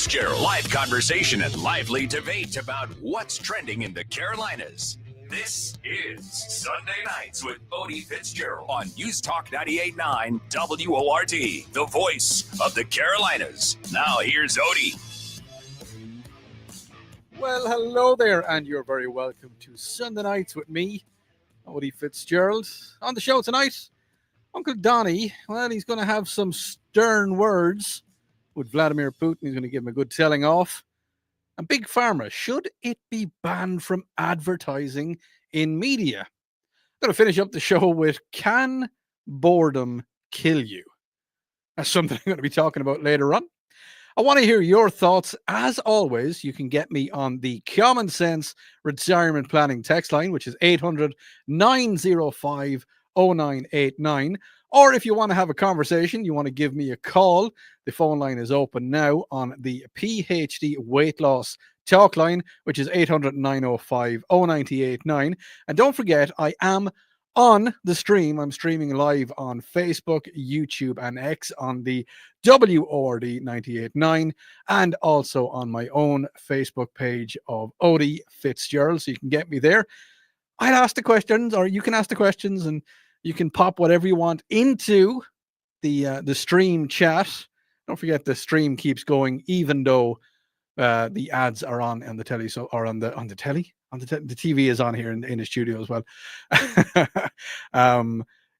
Fitzgerald. Live conversation and lively debate about what's trending in the Carolinas. This is Sunday Nights with Odi Fitzgerald on News Talk 98.9 WORD, the voice of the Carolinas. Now here's Odi. Well, hello there, and you're very welcome to Sunday Nights with me, Odi Fitzgerald. On the show tonight, Uncle Donnie, well, he's going to have some stern words with Vladimir Putin. He's going to give him a good telling off. And Big Pharma, should it be banned from advertising in media? I'm going to finish up the show with, can boredom kill you? That's something I'm going to be talking about later on. I want to hear your thoughts. As always, you can get me on the Common Sense Retirement Planning text line, which is 800-905-0989. Or if you want to have a conversation, you want to give me a call, the phone line is open now on the PhD Weight Loss Talk line, which is 800-905-0989. And don't forget, I am on the stream. I'm streaming live on Facebook, YouTube, and X on the WORD 98.9 and also on my own Facebook page of Odi Fitzgerald. So you can get me there. I'd ask the questions, or you can ask the questions, and you can pop whatever you want into the stream chat. Don't forget, the stream keeps going even though the ads are on the telly, so or on the telly. The TV is on here in the studio as well.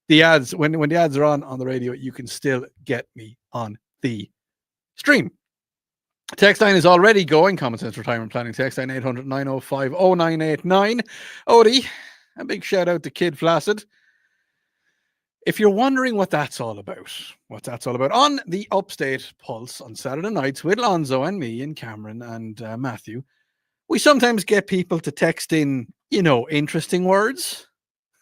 The ads, when the ads are on the radio, you can still get me on the stream. Text line is already going. Common Sense Retirement Planning text line 800-905-0989. Odi, a big shout out to Kid Flaccid. If you're wondering what that's all about, on the Upstate Pulse on Saturday nights with Lonzo and me and Cameron and Matthew, we sometimes get people to text in, interesting words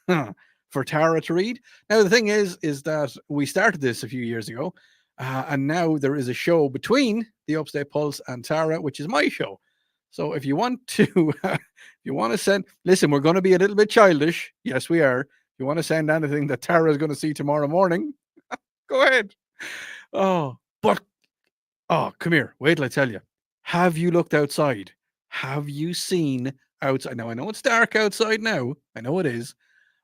for Tara to read. Now, the thing is that we started this a few years ago, and now there is a show between the Upstate Pulse and Tara, which is my show. So if you want to, send, listen, we're going to be a little bit childish. Yes, we are. If you want to send anything that Tara is going to see tomorrow morning, go ahead. Come here. Wait till I tell you. Have you looked outside? Have you seen outside? Now, I know it's dark outside now. I know it is,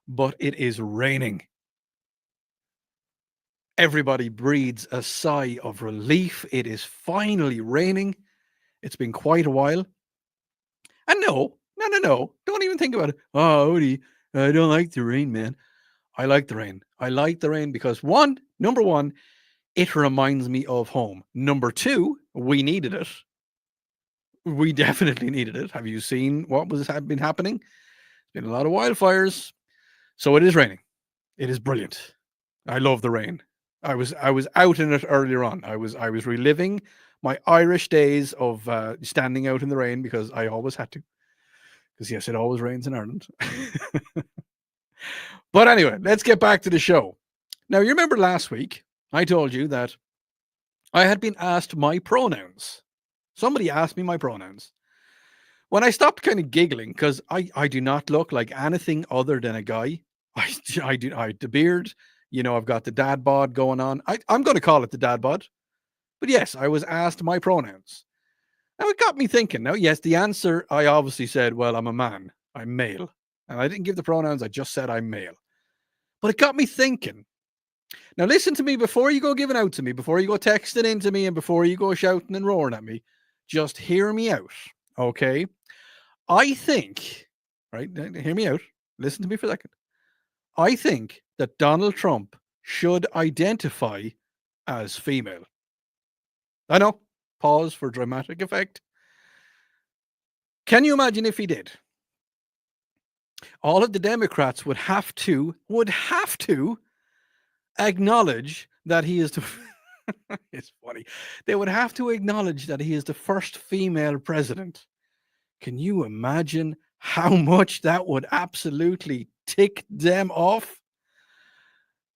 but it is raining. Everybody breathes a sigh of relief. It is finally raining. It's been quite a while. And no. Don't even think about it. Oh, Odi, I don't like the rain, man. I like the rain. I like the rain because number one, it reminds me of home. Number two, we needed it. We definitely needed it. Have you seen what had been happening? There's been a lot of wildfires. So it is raining. It is brilliant. I love the rain. I was out in it earlier on. I was reliving my Irish days of standing out in the rain because I always had to. Because yes, it always rains in Ireland. But anyway, let's get back to the show. Now, you remember last week, I told you that I had been asked my pronouns. Somebody asked me my pronouns. When I stopped kind of giggling, because I do not look like anything other than a guy. I the beard, I've got the dad bod going on. I'm going to call it the dad bod. But yes, I was asked my pronouns. Now, it got me thinking. Now, yes, the answer, I obviously said, well, I'm a man. I'm male. And I didn't give the pronouns. I just said I'm male. But it got me thinking. Now, listen to me before you go giving out to me, before you go texting into me, and before you go shouting and roaring at me. Just hear me out, okay? I think, right, hear me out. Listen to me for a second. I think that Donald Trump should identify as female. I know. Pause for dramatic effect. Can you imagine if he did? All of the Democrats would have to acknowledge that he is the it's funny. They would have to acknowledge that he is the first female president. Can you imagine how much that would absolutely tick them off?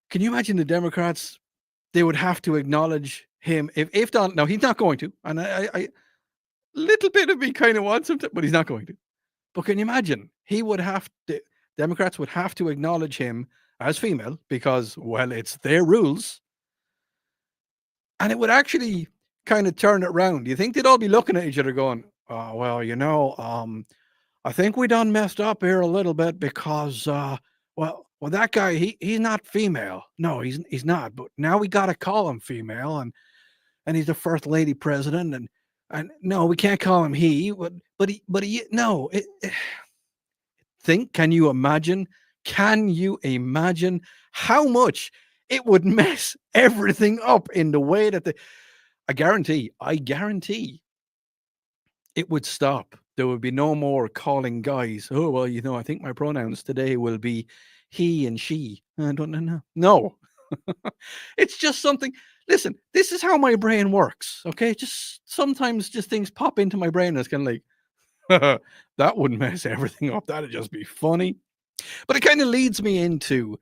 Can you imagine the Democrats? They would have to acknowledge him if Donald. Now, he's not going to, and I little bit of me kind of wants him to, but he's not going to. But can you imagine? Democrats would have to acknowledge him as female because, well, it's their rules. And it would actually kind of turn it around, do you think they'd all be looking at each other going, well, I think we done messed up here a little bit because, well, that guy, he's not female. No, he's not. But now we got to call him female, and he's the first lady president, and no, we can't call him he. But he no. Can you imagine? Can you imagine how much it would mess everything up in the way that I guarantee, it would stop. There would be no more calling guys. Oh, well, I think my pronouns today will be he and she. I don't know. No, it's just something. Listen, this is how my brain works. Okay. Just sometimes things pop into my brain. That's kind of like, that wouldn't mess everything up. That'd just be funny. But it kind of leads me into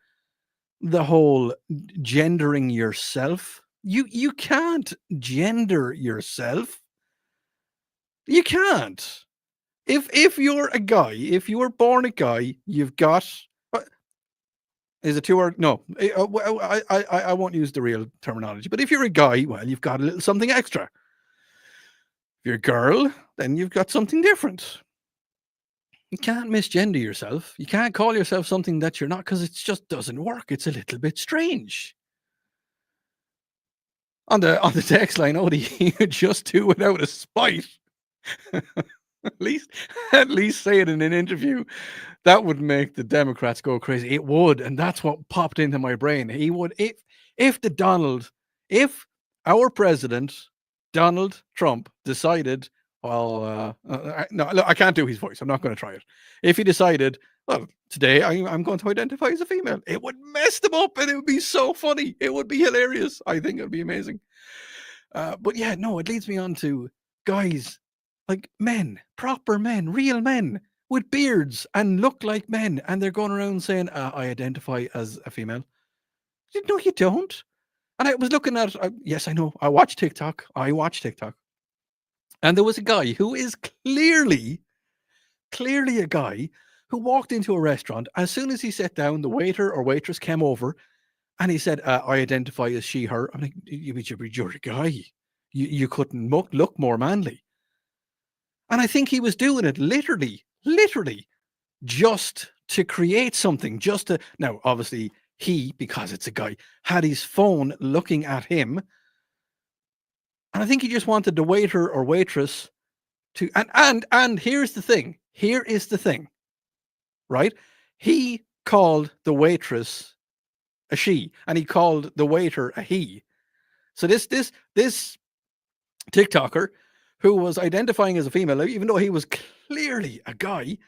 the whole gendering yourself. You can't gender yourself. You can't. If you're a guy, if you were born a guy, you've got. Is it two or no? I won't use the real terminology. But if you're a guy, well, you've got a little something extra. If you're a girl, then you've got something different. You can't misgender yourself. You can't call yourself something that you're not, because it just doesn't work. It's a little bit strange. On the text line, Odi, you just do without a spite. at least say it in an interview. That would make the Democrats go crazy. It would, and that's what popped into my brain. He would, if our president Donald Trump decided, well, no, I can't do his voice. I'm not going to try it. If he decided, well, today I'm going to identify as a female, it would mess them up, and it would be so funny. It would be hilarious. I think it would be amazing. But yeah, no, it leads me on to guys, like men, proper men, real men with beards and look like men, and they're going around saying, I identify as a female. No, you don't. And I was looking at, yes, I know, I watch TikTok. And there was a guy who is clearly a guy who walked into a restaurant. As soon as he sat down, the waiter or waitress came over and he said, I identify as she, her. I'm like, you're a guy. You couldn't look more manly. And I think he was doing it literally, just to create something, now, obviously, he, because it's a guy, had his phone looking at him. And I think he just wanted the waiter or waitress to, and here's the thing. Here is the thing, right? He called the waitress a she, and he called the waiter a he. So this TikToker who was identifying as a female, even though he was clearly a guy,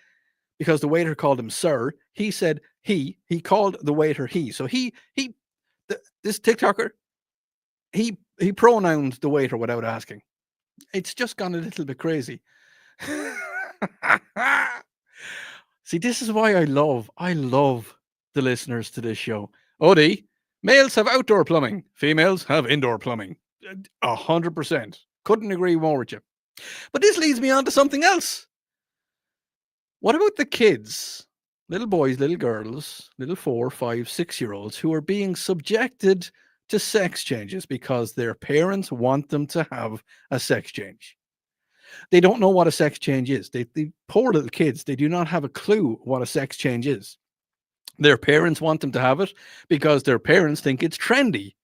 because the waiter called him sir, he said he called the waiter he. So this TikToker, he pronouns the waiter without asking. It's just gone a little bit crazy. See, this is why I love the listeners to this show. Odi, males have outdoor plumbing, females have indoor plumbing. 100%. Couldn't agree more with you. But this leads me on to something else. What about the kids, little boys, little girls, little 4, 5, 6-year-olds who are being subjected to sex changes because their parents want them to have a sex change? They don't know what a sex change is. They poor little kids, they do not have a clue what a sex change is. Their parents want them to have it because their parents think it's trendy.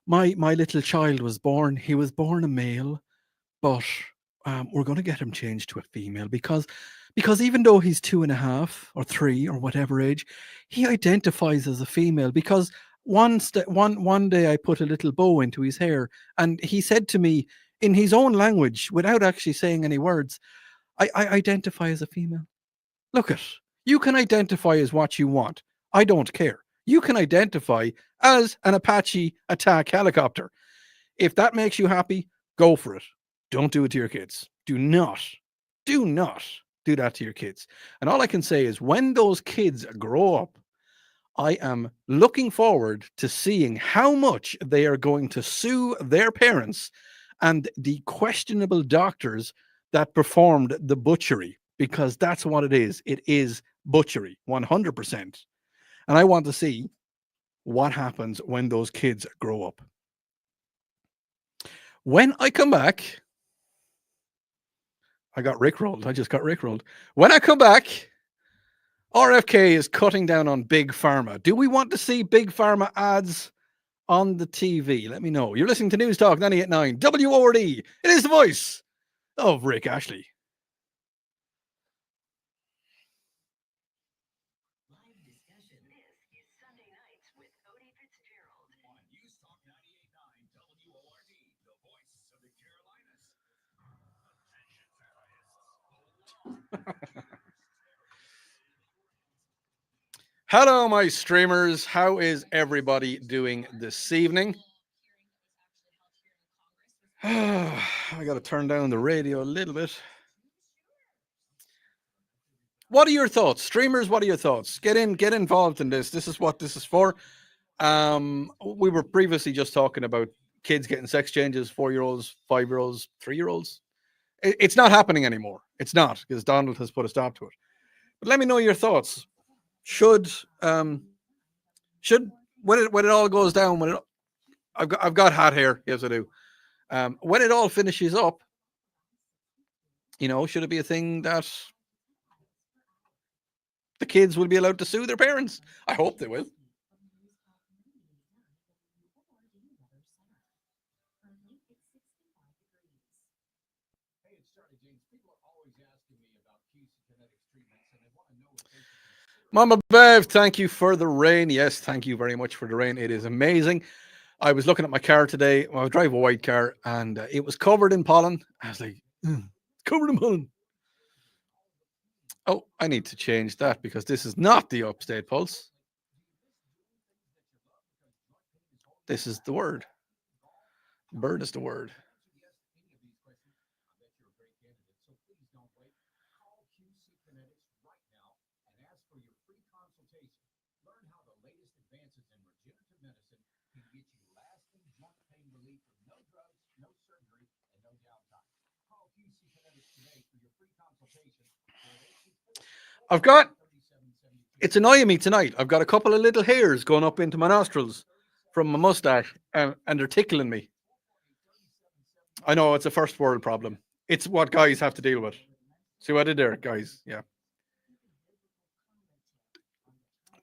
My little child was born, he was born a male, but we're going to get him changed to a female because even though he's 2.5 or 3 or whatever age, he identifies as a female because one day I put a little bow into his hair and he said to me in his own language, without actually saying any words, I identify as a female. Look it, you can identify as what you want. I don't care. You can identify as an Apache attack helicopter. If that makes you happy, go for it. Don't do it to your kids. Do not do that to your kids. And all I can say is when those kids grow up, I am looking forward to seeing how much they are going to sue their parents and the questionable doctors that performed the butchery, because that's what it is. It is butchery, 100%. And I want to see what happens when those kids grow up. When I come back, I got rickrolled. I just got rickrolled. When I come back, RFK is cutting down on big pharma. Do we want to see big pharma ads on the TV? Let me know. You're listening to News Talk 98.9 WORD. It is the voice of Rick Ashley. Live discussion. This is Sunday Nights with Odi Fitzgerald on News Talk 98.9 WORD, the voice of the Carolinas. Hello, my streamers. How is everybody doing this evening? I got to turn down the radio a little bit. What are your thoughts, streamers? What are your thoughts? Get involved in this. This is what this is for. We were previously just talking about kids getting sex changes, 4-year-olds, 5-year-olds, 3-year-olds. It's not happening anymore. It's not, because Donald has put a stop to it. But let me know your thoughts. Should when it all goes down, I've got hot hair, yes I do. When it all finishes up, should it be a thing that the kids will be allowed to sue their parents? I hope they will. Mama Bev, thank you for the rain. Yes, thank you very much for the rain. It is amazing. I was looking at my car today. Well, I drive a white car, and it was covered in pollen. I was like, it's covered in pollen. Oh, I need to change that because this is not the Upstate Pulse. This is the word. Bird is the word. It's annoying me tonight. I've got a couple of little hairs going up into my nostrils from my mustache, and they're tickling me. I know it's a first world problem. It's what guys have to deal with. See what I did there, guys? Yeah.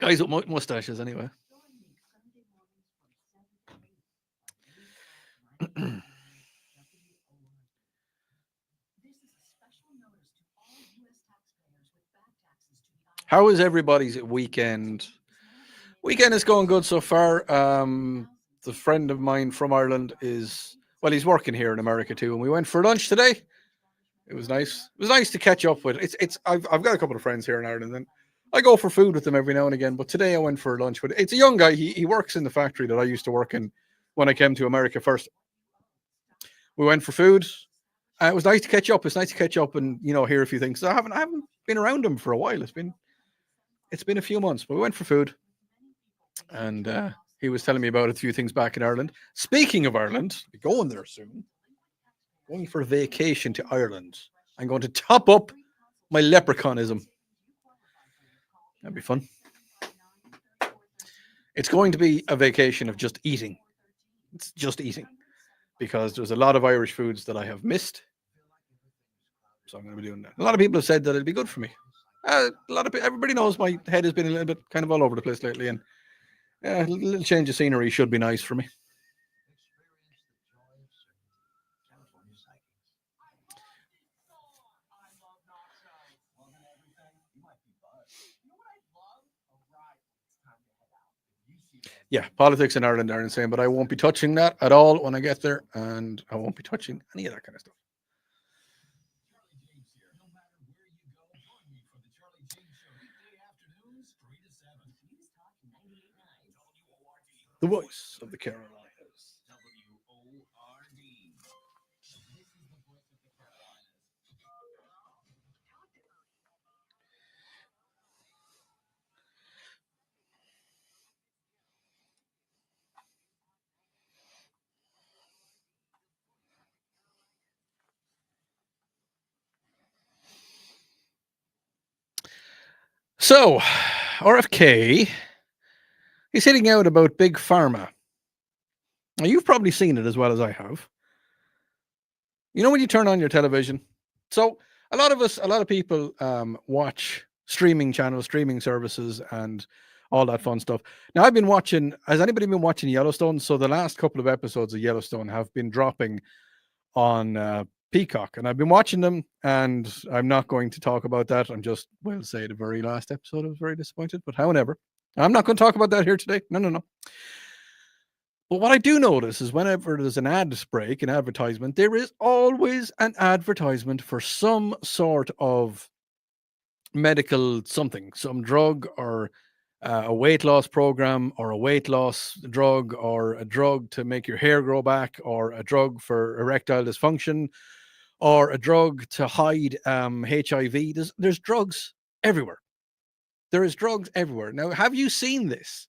Guys with mustaches, anyway. How is everybody's weekend? Weekend is going good so far. The friend of mine from Ireland he's working here in America too, and we went for lunch today. It was nice. It was nice to catch up with. I've got a couple of friends here in Ireland, and I go for food with them every now and again. But today I went for lunch with. It's a young guy. He works in the factory that I used to work in when I came to America first. We went for food. It was nice to catch up. It's nice to catch up and hear a few things. I haven't been around him for a while. It's been a few months, but we went for food, and he was telling me about a few things back in Ireland. Speaking of Ireland, I'll be going there soon. Going for a vacation to Ireland. I'm going to top up my leprechaunism. That'd be fun. It's going to be a vacation of just eating. It's just eating. Because there's a lot of Irish foods that I have missed. So I'm going to be doing that. A lot of people have said that it'll be good for me. Everybody knows my head has been a little bit kind of all over the place lately, and a little change of scenery should be nice for me. Yeah, politics in Ireland are insane, but I won't be touching that at all when I get there, and I won't be touching any of that kind of stuff. The voice of the Carolinas. So, RFK, he's hitting out about big pharma. Now, you've probably seen it as well as I have. You know when you turn on your television? So a lot of people watch streaming channels, streaming services, and all that fun stuff. Now I've been watching. Has anybody been watching Yellowstone? So the last couple of episodes of Yellowstone have been dropping on Peacock, and I've been watching them. And I'm not going to talk about that. I'm just well say the very last episode I was very disappointed. But however, I'm not going to talk about that here today. No, no, no. But what I do notice is whenever there's an ad break, an advertisement, there is always an advertisement for some sort of medical something, some drug or a weight loss program or a weight loss drug or a drug to make your hair grow back or a drug for erectile dysfunction or a drug to hide HIV. There's drugs everywhere. There is drugs everywhere. Now, have you seen this?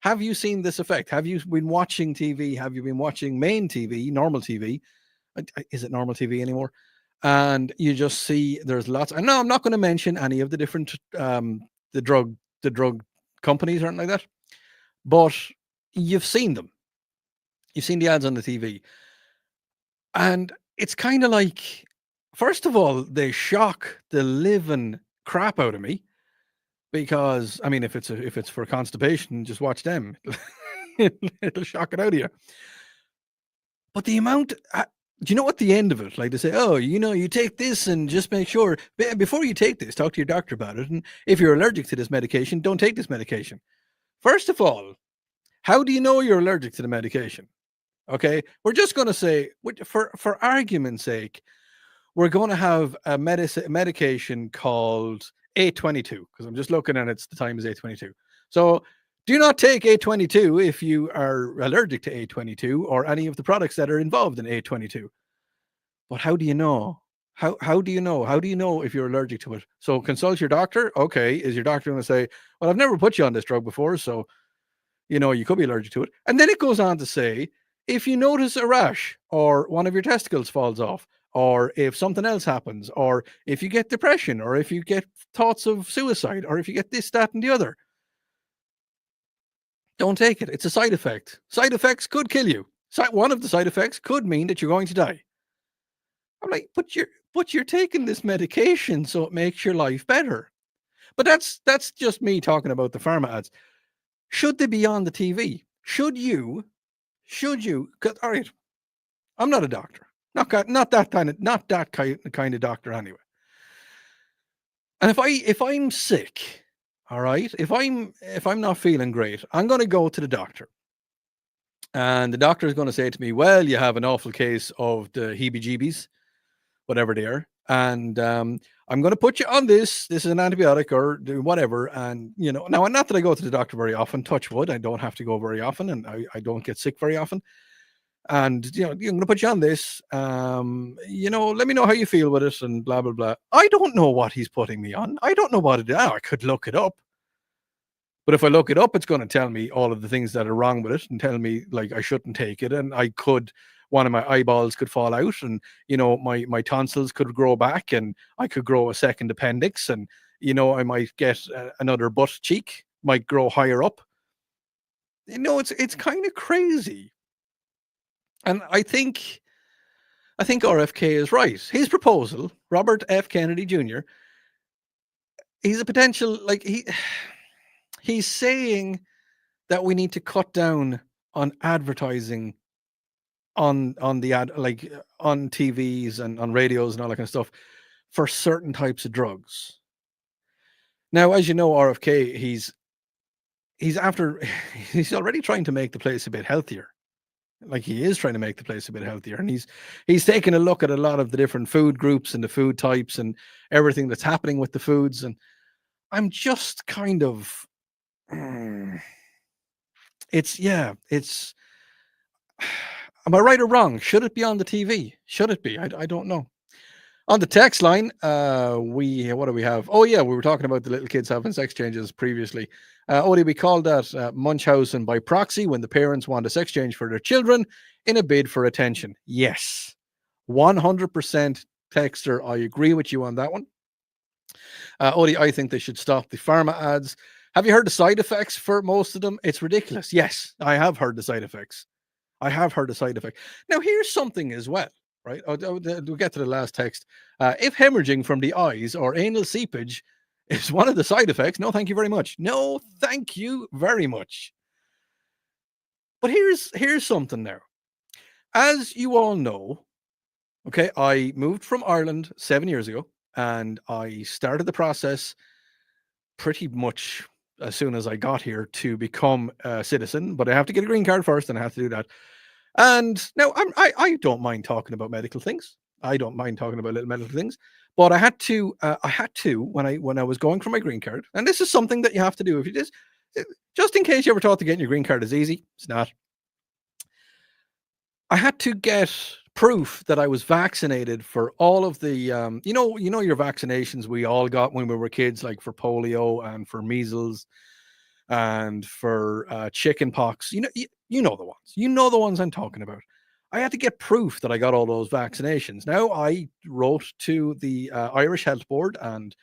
Have you seen this effect? Have you been watching TV? Have you been watching main TV, normal TV? Is it normal TV anymore? And you just see there's lots. And no, I'm not going to mention any of the different the drug companies or anything like that. But you've seen them. You've seen the ads on the TV. And it's kind of like, first of all, they shock the living crap out of me. Because I mean, if it's for constipation, just watch them. It'll shock it out of you. But the amount, do you know what the end of it? Like they say, oh, you take this and just make sure before you take this, talk to your doctor about it. And if you're allergic to this medication, don't take this medication. First of all, how do you know you're allergic to the medication? Okay, we're just going to say, for argument's sake, we're going to have a medication called A22, because I'm just looking at it, the time is A22. So do not take A22 if you are allergic to A22 or any of the products that are involved in A22. But how do you know? How do you know? How do you know if you're allergic to it? So consult your doctor. Okay, is your doctor going to say, well, I've never put you on this drug before, so you could be allergic to it. And then it goes on to say, if you notice a rash or one of your testicles falls off, or if something else happens, or if you get depression, or if you get thoughts of suicide, or if you get this, that, and the other, don't take it. It's a side effect. Side effects could kill you. One of the side effects could mean that you're going to die. I'm like, but you're taking this medication so it makes your life better. But that's just me talking about the pharma ads. Should they be on the TV? Should you? All right, I'm not a doctor. Not that kind of doctor anyway. And if I'm sick, all right, if I'm not feeling great, I'm going to go to the doctor. And the doctor is going to say to me, well, you have an awful case of the heebie-jeebies, whatever they are. And I'm going to put you on this. This is an antibiotic or whatever. And, now, not that I go to the doctor very often, touch wood. I don't have to go very often, and I don't get sick very often. And, I'm going to put you on this. Let me know how you feel with it and blah, blah, blah. I don't know what he's putting me on. I don't know what it is. I could look it up. But if I look it up, it's going to tell me all of the things that are wrong with it and tell me, like, I shouldn't take it. And one of my eyeballs could fall out and, my tonsils could grow back and I could grow a second appendix and, I might get another butt cheek, might grow higher up. It's kind of crazy. And I think RFK is right. His proposal, Robert F. Kennedy Jr., he's a potential, he's saying that we need to cut down on advertising on the ad, on TVs and on radios and all that kind of stuff for certain types of drugs. Now, as you know, RFK, he's already trying to make the place a bit healthier. Like he is trying to make the place a bit healthier, and he's taking a look at a lot of the different food groups and the food types and everything that's happening with the foods. And I'm just kind of, it's. Am I right or wrong? Should it be on the TV? Should it be? I don't know. On the text line, what do we have? Oh yeah, we were talking about the little kids having sex changes previously. Odi, we called that Munchausen by proxy, when the parents want a sex change for their children in a bid for attention. Yes, 100% texter. I agree with you on that one. Odi, I think they should stop the pharma ads. Have you heard the side effects for most of them? It's ridiculous. Yes, I have heard the side effects. Now, here's something as well. right? We'll get to the last text. If hemorrhaging from the eyes or anal seepage is one of the side effects, no, thank you very much. No, thank you very much. But here's something there. As you all know, okay, I moved from Ireland 7 years ago, and I started the process pretty much as soon as I got here to become a citizen. But I have to get a green card first, and I have to do that. And now I don't mind talking about medical things. I don't mind talking about little medical things. But I had to when I was going for my green card, and this is something that you have to do if you just in case you ever thought that getting your green card is easy. It's not. I had to get proof that I was vaccinated for all of the your vaccinations we all got when we were kids, like for polio and for measles and for chicken pox. You know the ones. You know the ones I'm talking about. I had to get proof that I got all those vaccinations. Now I wrote to the Irish Health Board, and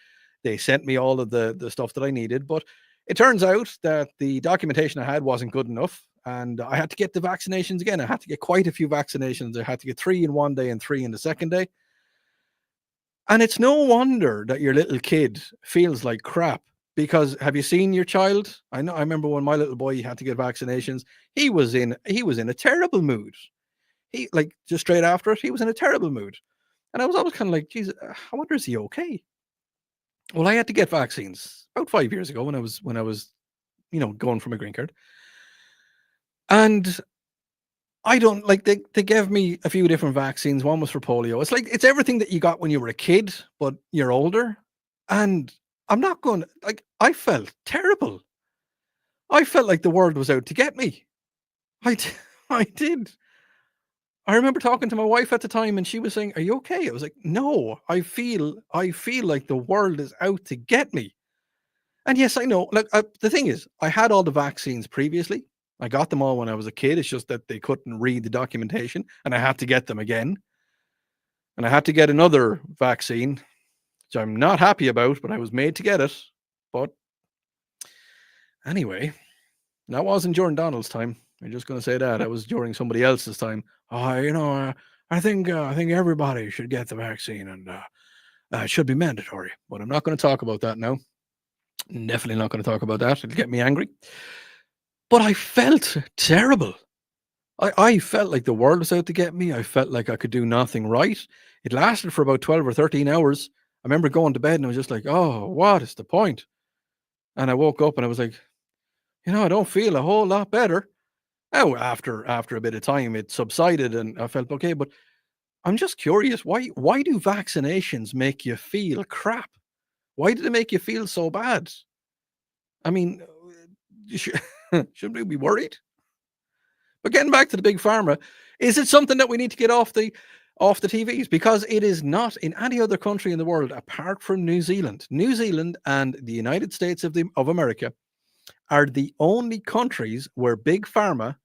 they sent me all of the stuff that I needed. But it turns out that the documentation I had wasn't good enough, and I had to get the vaccinations again. I had to get quite a few vaccinations. I had to get 3 in one day and 3 in the second day. And it's no wonder that your little kid feels like crap, because have you seen your child? I remember when my little boy had to get vaccinations, he was in a terrible mood. He, like, just straight after it, he was in a terrible mood. And I was always kind of like, "Jesus, I wonder, is he okay?" Well, I had to get vaccines about 5 years ago when I was going for my green card. And I don't like they gave me a few different vaccines. One was for polio. It's like it's everything that you got when you were a kid, but you're older. And I'm not going like I felt terrible. I felt like the world was out to get me. I did. I remember talking to my wife at the time, and she was saying, "Are you okay?" I was like, "No, I feel like the world is out to get me." And yes, I know. Look, the thing is, I had all the vaccines previously. I got them all when I was a kid. It's just that they couldn't read the documentation, and I had to get them again. And I had to get another vaccine, which I'm not happy about, but I was made to get it. But anyway, that wasn't during Donald's time. I'm just going to say that. That was during somebody else's time. I think everybody should get the vaccine, and it should be mandatory. But I'm not going to talk about that now. Definitely not going to talk about that. It'll get me angry. But I felt terrible. I felt like the world was out to get me. I felt like I could do nothing right. It lasted for about 12 or 13 hours. I remember going to bed and I was just like, oh, what is the point? And I woke up and I was like, I don't feel a whole lot better. Oh, after a bit of time, it subsided and I felt okay. But I'm just curious, why do vaccinations make you feel crap? Why do they make you feel so bad? I mean, shouldn't we be worried? But getting back to the big pharma, is it something that we need to get off the TVs? Because it is not in any other country in the world apart from New Zealand. New Zealand and the United States of America are the only countries where big pharma.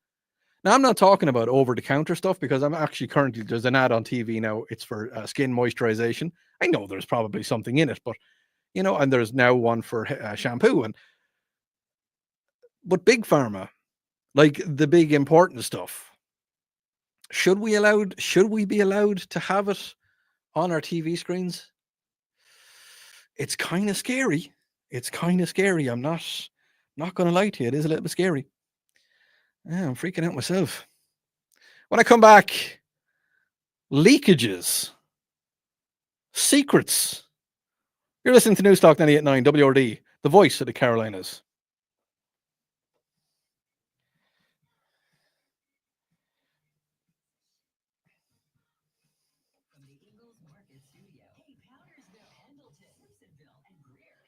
Now, I'm not talking about over-the-counter stuff, because I'm actually currently, there's an ad on TV now. It's for skin moisturization. I know there's probably something in it, but and there's now one for shampoo. But big pharma, like the big important stuff, should we be allowed to have it on our TV screens? It's kind of scary. It's kind of scary. I'm not going to lie to you. It is a little bit scary. Yeah, I'm freaking out myself. When I come back, leakages, secrets. You're listening to News Talk 98.9 WRD, the voice of the Carolinas. From the Eagles Market Studio. Hey, Powdersville, Pendleton, Simpsonville, and Greer.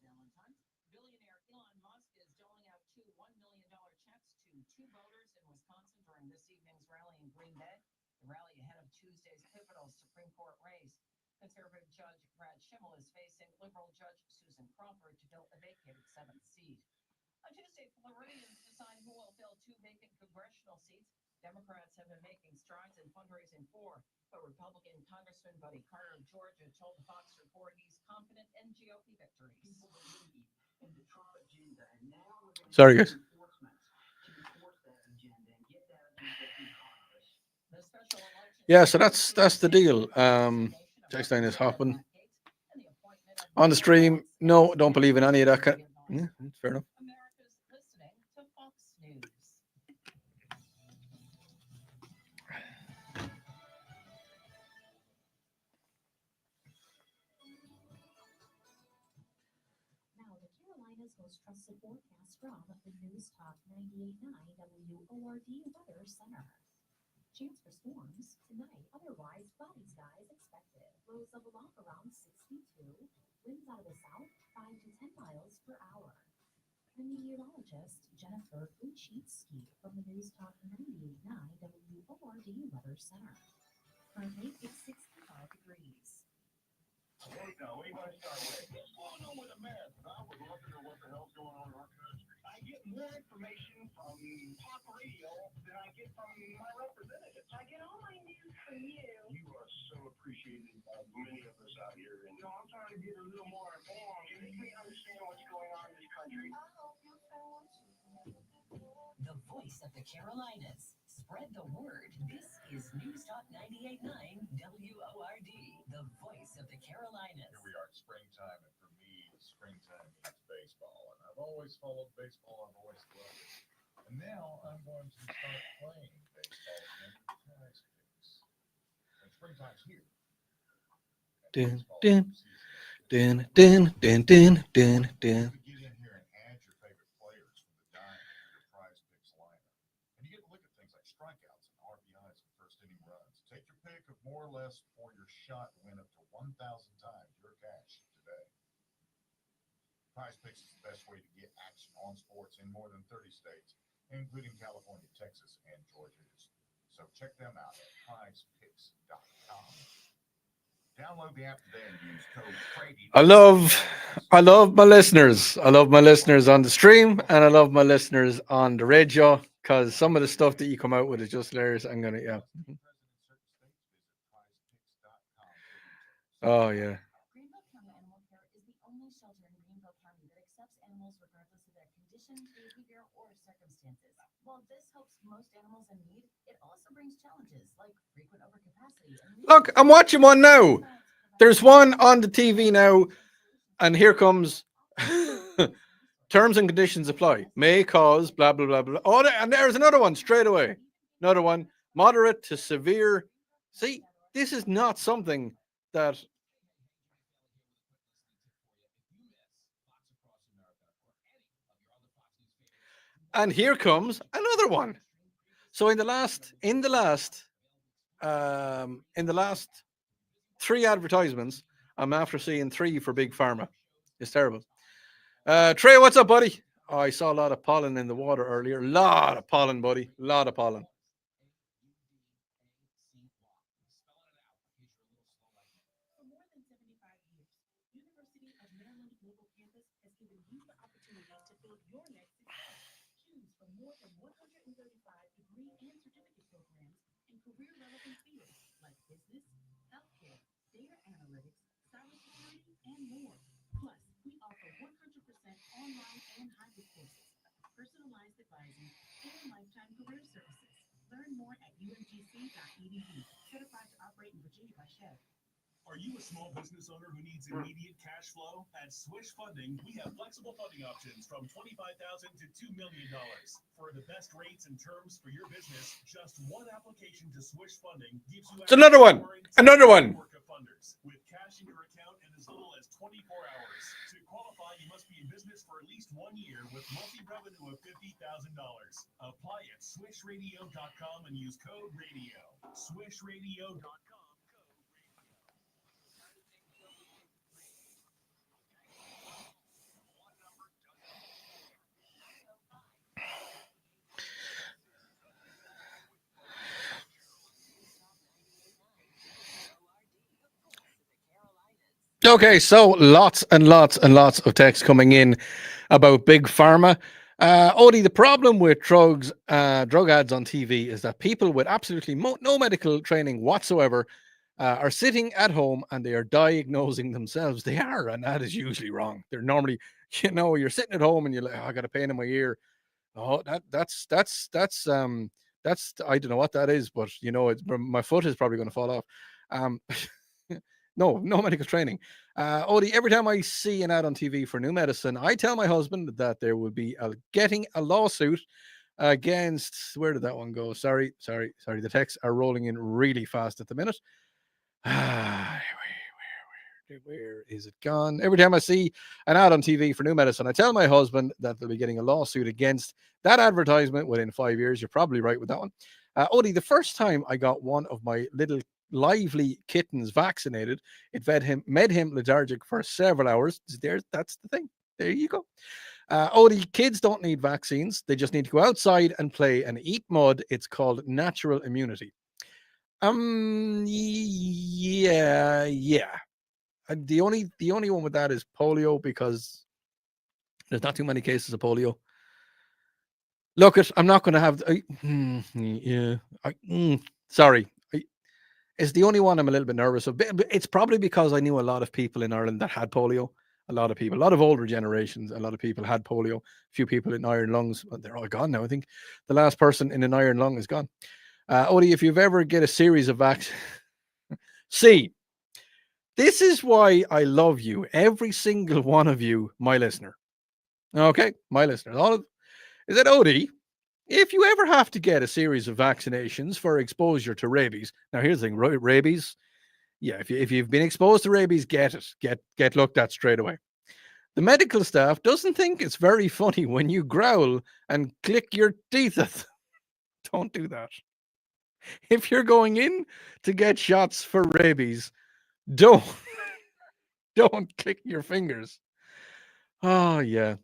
Valentine's. Billionaire Elon Musk is doling out two $1 million checks to two voters in Wisconsin during this evening's rally in Green Bay. The rally ahead of Tuesday's pivotal Supreme Court race. Conservative Judge Brad Schimmel is facing liberal Judge Susan Crawford to fill a vacated seventh seat. On Tuesday, Floridians decide who will fill two vacant congressional seats. Democrats have been making strides in fundraising for, but Republican Congressman Buddy Carter of Georgia told the Fox report he's confident in GOP victories. People believe Sorry, guys. Yeah, so that's the deal. Text line is hopping on the stream. No, don't believe in any of that. Yeah, that's fair enough. America's listening to Fox News. Now, the Carolinas' most trusted forecast from the News Talk 98.9 WORD Weather Center. Chance for storms tonight. Otherwise, cloudy skies expected. Lows level off around 62. Winds out of the south 5 to 10 miles per hour. The meteorologist Jennifer Uchitsky from the News Talk 98.9 WORD Weather Center. Currently, it's 65 degrees. Hey, now, what do you want to start with? What's going on with America? I would love to know what the hell's going on in our country. I get more information from talk radio than I get from my representatives. I get all my news from you. You are so appreciated by many of us out here. And, I'm trying to get a little more informed. You make me understand what's going on in this country. I hope you The voice of the Carolinas. Spread the word. This is News Talk 98.9 WORD, the voice of the Carolinas. Here we are at springtime, and for me, springtime means baseball. And I've always followed baseball, I've always loved it. And now I'm going to start playing baseball again with Prize Picks. And springtime's here. Dun, dun, dun, dun, dun, dun, dun, dun. You get in here and add your favorite players from the dime to your Prize Picks lineup. And you get to look at things like strikeouts and RBIs and first inning runs. Take your pick of more or less for your shot to win up to 1,000 times your cash today. Prize Picks is the best way to get action on sports in more than 30 states, including California, Texas, and Georgia. So check them out at prizepicks.com. Download the app today and use code Brady. I love my listeners. I love my listeners on the stream, and I love my listeners on the radio, because some of the stuff that you come out with is just hilarious. I'm gonna, yeah. Oh yeah. Greenville County Animal Care is the only shelter in Greenville County that accepts animals regardless of their condition, behavior, or circumstances. While this helps most animals in need, it also brings challenges like frequent overcapacity. Look, I'm watching one now. There's one on the TV now, and here comes terms and conditions apply. May cause blah blah blah blah. Oh, and there's another one straight away. Another one, moderate to severe. See, this is not something that. And here comes another one. So in the last 3 advertisements, I'm after seeing 3 for Big Pharma. It's terrible. Trey, what's up, buddy? Oh, I saw a lot of pollen in the water earlier. Lot of pollen, buddy. Lot of pollen. For more than 75 years, University of Maryland Global Campus has given you the opportunity to build your next success. Choose from more than 135 degree and certificate programs in career-relevant fields like business, healthcare, data analytics, cybersecurity, and more. Plus, we offer 100% online and hybrid courses, personalized advising, and lifetime career services. Learn more at umgc.edu. Certified to operate in Virginia by SHED. Are you a small business owner who needs immediate cash flow? At Swish Funding, we have flexible funding options from $25,000 to $2 million. For the best rates and terms for your business, just one application to Swish Funding gives you It's another one. Another one. network of funders with cash in your account in as little as 24 hours. To qualify, you must be in business for at least 1 year with monthly revenue of $50,000. Apply at swishradio.com and use code radio. Swishradio.com. Okay, so lots and lots and lots of text coming in about Big Pharma. Odi, the problem with drug ads on TV is that people with absolutely no medical training whatsoever are sitting at home and they are diagnosing themselves. They are, and that is usually wrong. They're normally You know, you're sitting at home and you're like, oh, I got a pain in my ear. Oh, that's I don't know what that is, but you know, my foot is probably going to fall off. Um, no medical training. Odie, every time I see an ad on TV for new medicine, I tell my husband that there will be getting a lawsuit against. Where did that one go? Sorry. The texts are rolling in really fast at the minute. Where is it gone? Every time I see an ad on TV for new medicine, I tell my husband that they'll be getting a lawsuit against that advertisement within 5 years. You're probably right with that one. Odie, the first time I got one of my little lively kittens vaccinated, it made him lethargic for several hours. That's the thing. There you go. Odie, kids don't need vaccines. They just need to go outside and play and eat mud. It's called natural immunity. Yeah. And the only one with that is polio, because there's not too many cases of polio. Look, I'm not going to have. Sorry. It's the only one I'm a little bit nervous of. It's probably because I knew a lot of people in Ireland that had polio. A lot of older generations, a lot of people had polio. A few people in iron lungs, they're all gone now. I think the last person in an iron lung is gone. Odie, if you've ever get a series of vaccines, see, this is why I love you, every single one of you, my listener. Okay, my listeners. Is that Odie? If you ever have to get a series of vaccinations for exposure to rabies, now here's the thing: rabies. Yeah, if you've been exposed to rabies, get it. Get looked at straight away. The medical staff doesn't think it's very funny when you growl and click your teeth at them. Don't do that. If you're going in to get shots for rabies, don't click your fingers. Oh yeah.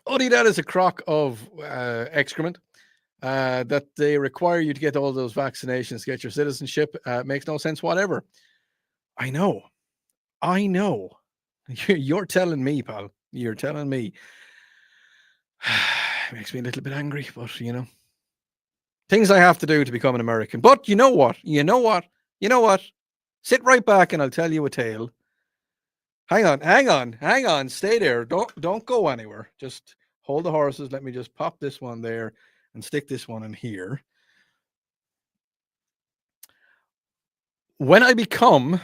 Odie, that is a crock of excrement. That they require you to get all those vaccinations to get your citizenship makes no sense whatever. I know. You're telling me, pal. You're telling me. It makes me a little bit angry, but you know, things I have to do to become an American. But you know what? Sit right back and I'll tell you a tale. Hang on. Stay there. Don't go anywhere. Just hold the horses. Let me just pop this one there and stick this one in here. When I become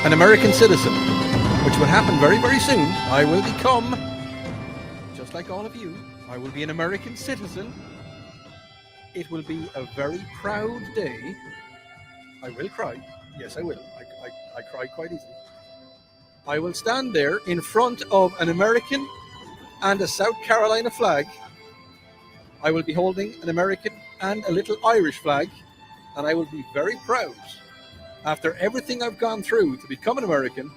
an American citizen, which will happen very, very soon, I will become, just like all of you, I will be an American citizen. It will be a very proud day. I will cry. Yes, I will. I cry quite easily. I will stand there in front of an American and a South Carolina flag. I will be holding an American and a little Irish flag, and I will be very proud, after everything I've gone through to become an American,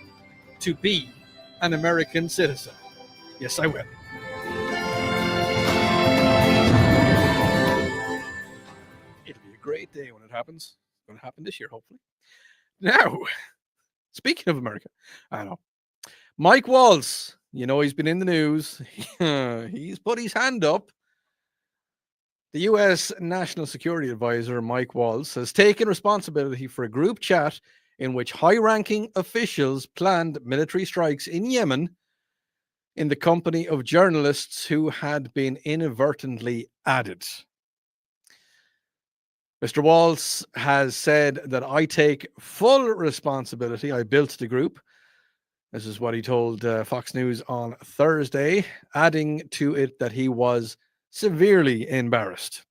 to be an American citizen. Yes, I will. It'll be a great day when it happens. It's going to happen this year, hopefully. Now, speaking of America, I know. Mike Waltz, you know, he's been in the news. He's put his hand up. The U.S. National Security Advisor, Mike Waltz, has taken responsibility for a group chat in which high-ranking officials planned military strikes in Yemen in the company of journalists who had been inadvertently added. Mr. Waltz has said that I take full responsibility. I built the group. This is what he told Fox News on Thursday, adding to it that he was severely embarrassed.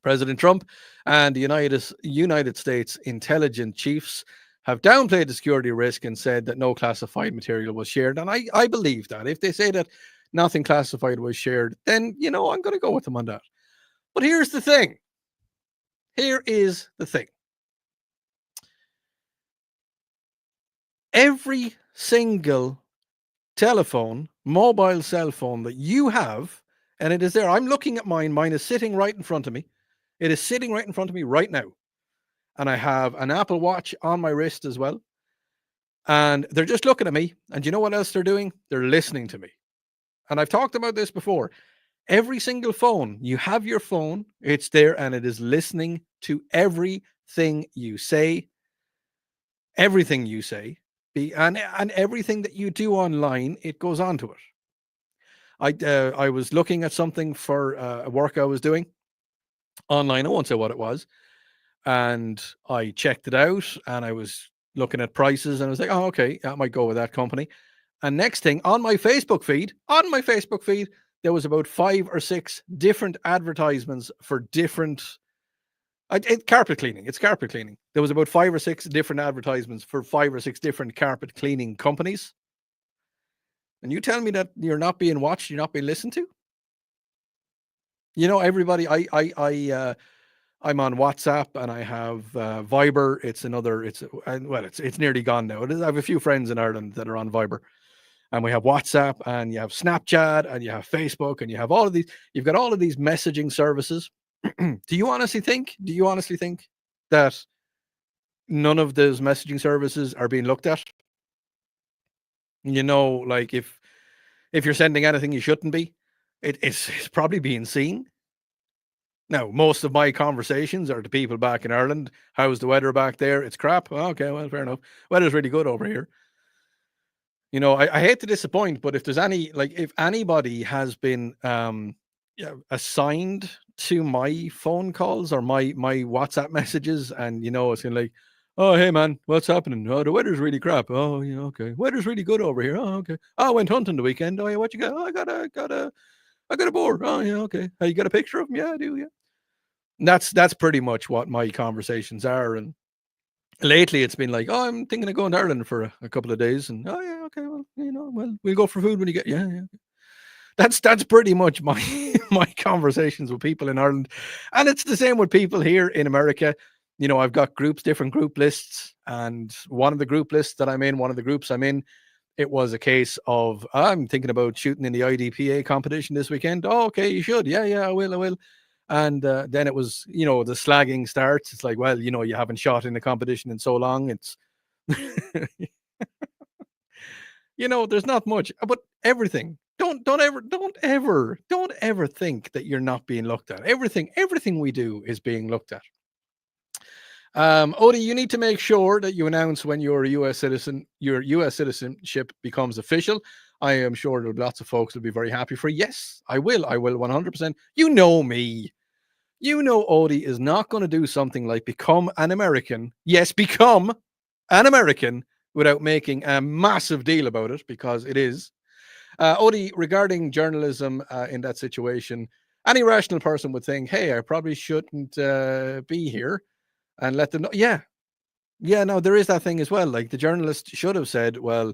President Trump and the United States intelligence chiefs have downplayed the security risk and said that no classified material was shared. And I believe that. If they say that nothing classified was shared, then, you know, I'm going to go with them on that. But here's the thing. Here is the thing. Every single mobile cell phone that you have, and it is there. I'm looking at mine. Mine is sitting right in front of me. It is sitting right in front of me right now. And I have an Apple Watch on my wrist as well. And they're just looking at me. And you know what else they're doing? They're listening to me. And I've talked about this before. Every single phone, you have your phone, it's there, and it is listening to everything you say, And everything that you do online, it goes onto it. I was looking at something for a work I was doing online. I won't say what it was, and I checked it out, and I was looking at prices, and I was like, oh, okay, I might go with that company. And next thing on my Facebook feed, there was about 5 or 6 different advertisements for different carpet cleaning. It's carpet cleaning. There was about 5 or 6 different advertisements for 5 or 6 different carpet cleaning companies. And you tell me that you're not being watched, you're not being listened to? You know, everybody. I'm on WhatsApp and I have Viber. It's another. It's nearly gone now. I have a few friends in Ireland that are on Viber, and we have WhatsApp, and you have Snapchat, and you have Facebook, and you have all of these. You've got all of these messaging services. Do you honestly think? Do you honestly think that none of those messaging services are being looked at? You know, like if you're sending anything you shouldn't be, it's probably being seen. Now, most of my conversations are to people back in Ireland. How's the weather back there? It's crap. Okay, well, fair enough. Weather's really good over here. You know, I hate to disappoint, but if there's any, like, if anybody has been assigned to my phone calls or my WhatsApp messages, and you know, it's kind of like, oh, hey man, what's happening? Oh, the weather's really crap. Oh, yeah, okay. Weather's really good over here. Oh, okay. Oh, I went hunting the weekend. Oh, yeah, what you got? Oh, I got a boar. Oh, yeah, okay. Oh, you got a picture of him? Yeah, I do. Yeah. And that's pretty much what my conversations are. And lately, it's been like, oh, I'm thinking of going to Ireland for a couple of days, and oh yeah, okay, well, you know, well, we'll go for food when you get, yeah, yeah. That's pretty much my my conversations with people in Ireland, and it's the same with people here in America. You know, I've got groups, different group lists, and one of the group lists that I'm in, one of the groups I'm in, it was a case of I'm thinking about shooting in the IDPA competition this weekend. Oh, okay, you should. Yeah, yeah, I will, I will. And then it was, you know, the slagging starts. It's like, well, you know, you haven't shot in the competition in so long. It's, you know, there's not much, but everything. Don't ever think that you're not being looked at. Everything we do is being looked at. Odi, you need to make sure that you announce when you're a U.S. citizen, your U.S. citizenship becomes official. I am sure that lots of folks will be very happy for. Yes, I will. I will 100%. You know me. You know Odi is not going to do something like become an American. Yes, become an American without making a massive deal about it, because it is. Odi, regarding journalism in that situation, any rational person would think, hey, I probably shouldn't be here, and let them know. Yeah. Yeah, no, there is that thing as well. Like the journalist should have said, well,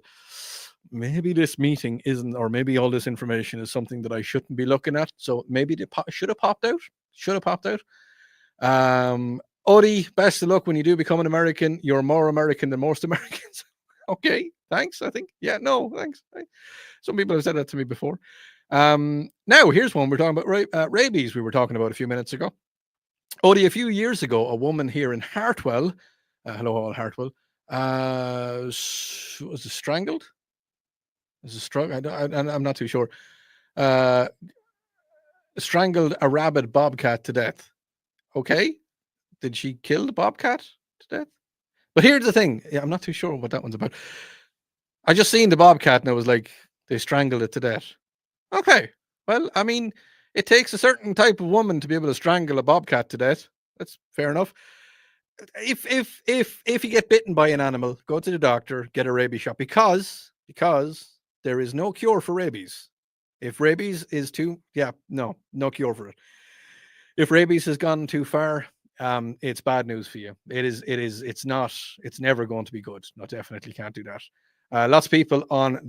maybe this meeting isn't, or maybe all this information is something that I shouldn't be looking at. So maybe they should have popped out. Should have popped out. Odi, best of luck when you do become an American. You're more American than most Americans. Okay, thanks. I think. Yeah, no, thanks. Some people have said that to me before. Now, here's one we're talking about rabies. We were talking about a few minutes ago. Odi, a few years ago, a woman here in Hartwell, hello, all Hartwell, was it strangled? Is it struck? I'm not too sure. Strangled a rabid bobcat to death. Okay. Did she kill the bobcat to death? But here's the thing. Yeah, I'm not too sure what that one's about. I just seen the bobcat and I was like, they strangled it to death. Okay. Well, I mean, it takes a certain type of woman to be able to strangle a bobcat to death. That's fair enough. If you get bitten by an animal, go to the doctor, get a rabies shot, because there is no cure for rabies. If rabies is no cure for it. If rabies has gone too far, it's bad news for you. It's never going to be good. No, definitely can't do that. Lots of people on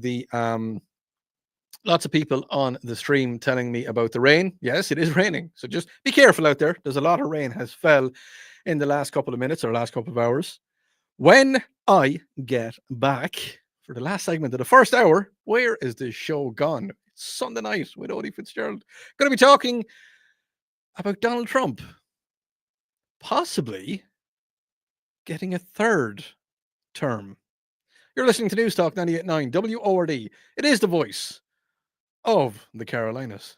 the stream telling me about the rain. Yes, it is raining. So just be careful out there. There's a lot of rain has fell in the last couple of minutes or last couple of hours. When I get back for the last segment of the first hour, where is this show gone? It's Sunday night with Odi Fitzgerald. Going to be talking about Donald Trump possibly getting a third term. You're listening to News Talk 98.9 WORD. It is the voice of the Carolinas.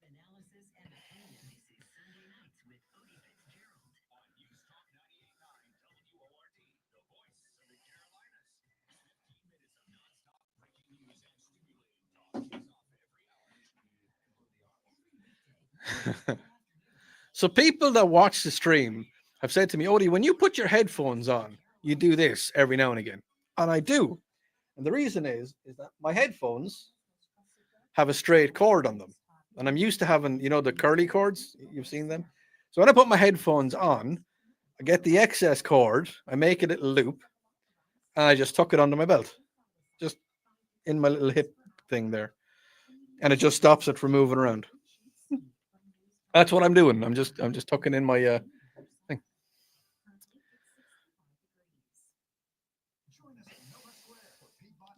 Analysis and opinion. This is Sunday Nights with Odi Fitzgerald. So people that watch the stream have said to me, Odie, when you put your headphones on, you do this every now and again. And I do. And the reason is that my headphones have a straight cord on them. And I'm used to having, the curly cords. You've seen them. So when I put my headphones on, I get the excess cord, I make a little loop, and I just tuck it under my belt. Just in my little hip thing there. And it just stops it from moving around. That's what I'm doing. I'm just tucking in my thing.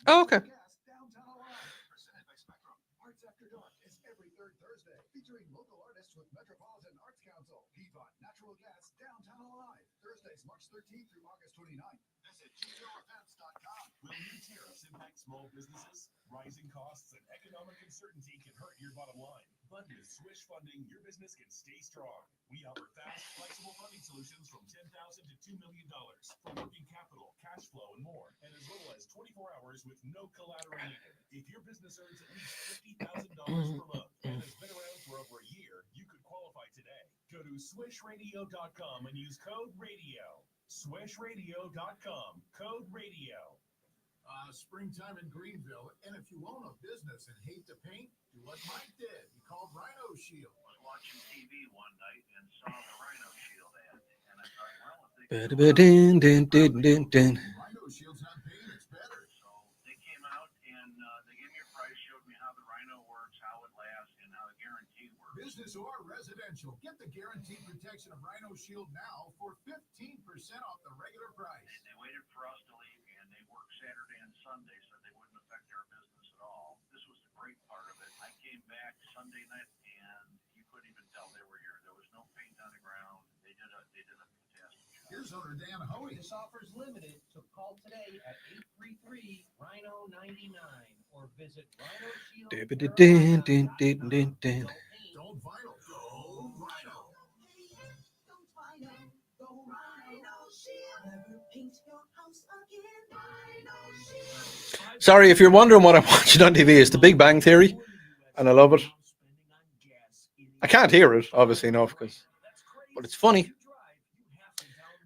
Oh, okay. Arts After Dark is every third Thursday, featuring local artists with Metropolitan Arts Council. Piedmont Natural Gas Downtown Alive, Thursdays, March 13th through August 29th. Visit GeoEvents.com. Will new tariffs impact small businesses? Rising costs and economic uncertainty can hurt your bottom line. But with Swish Funding, your business can stay strong. We offer fast, flexible funding solutions from $10,000 to $2 million for working capital, cash flow, and more, and as little as 24 hours with no collateral needed. If your business earns at least $50,000 per month and has been around for over a year, you could qualify today. Go to swishradio.com and use code RADIO. Swishradio.com, code RADIO. Springtime in Greenville, and if you own a business and hate to paint, do what Mike did. He called Rhino Shield. I was watching TV one night and saw the Rhino Shield ad, and I thought, well, if they Rhino Shield's not paint, it's better. So they came out and they gave me a price, showed me how the Rhino works, how it lasts, and how the guarantee works. Business or residential, get the guaranteed protection of Rhino Shield now for 15% off the regular price. And they waited for us to leave, and they worked Saturday and Sunday, so they wouldn't affect our business at all. This was the great part of it. I came back Sunday night, and you couldn't even tell they were here. There was no paint on the ground. They did a fantastic job. Here's owner Dan Hoey. This offer is limited, so call today at 833-RHINO-99 or visit Rhino Shield. Don't vinyl, go Rhino. Sorry, if you're wondering what I'm watching on TV, it's The Big Bang Theory, and I love it. I can't hear it, obviously, enough, but it's funny.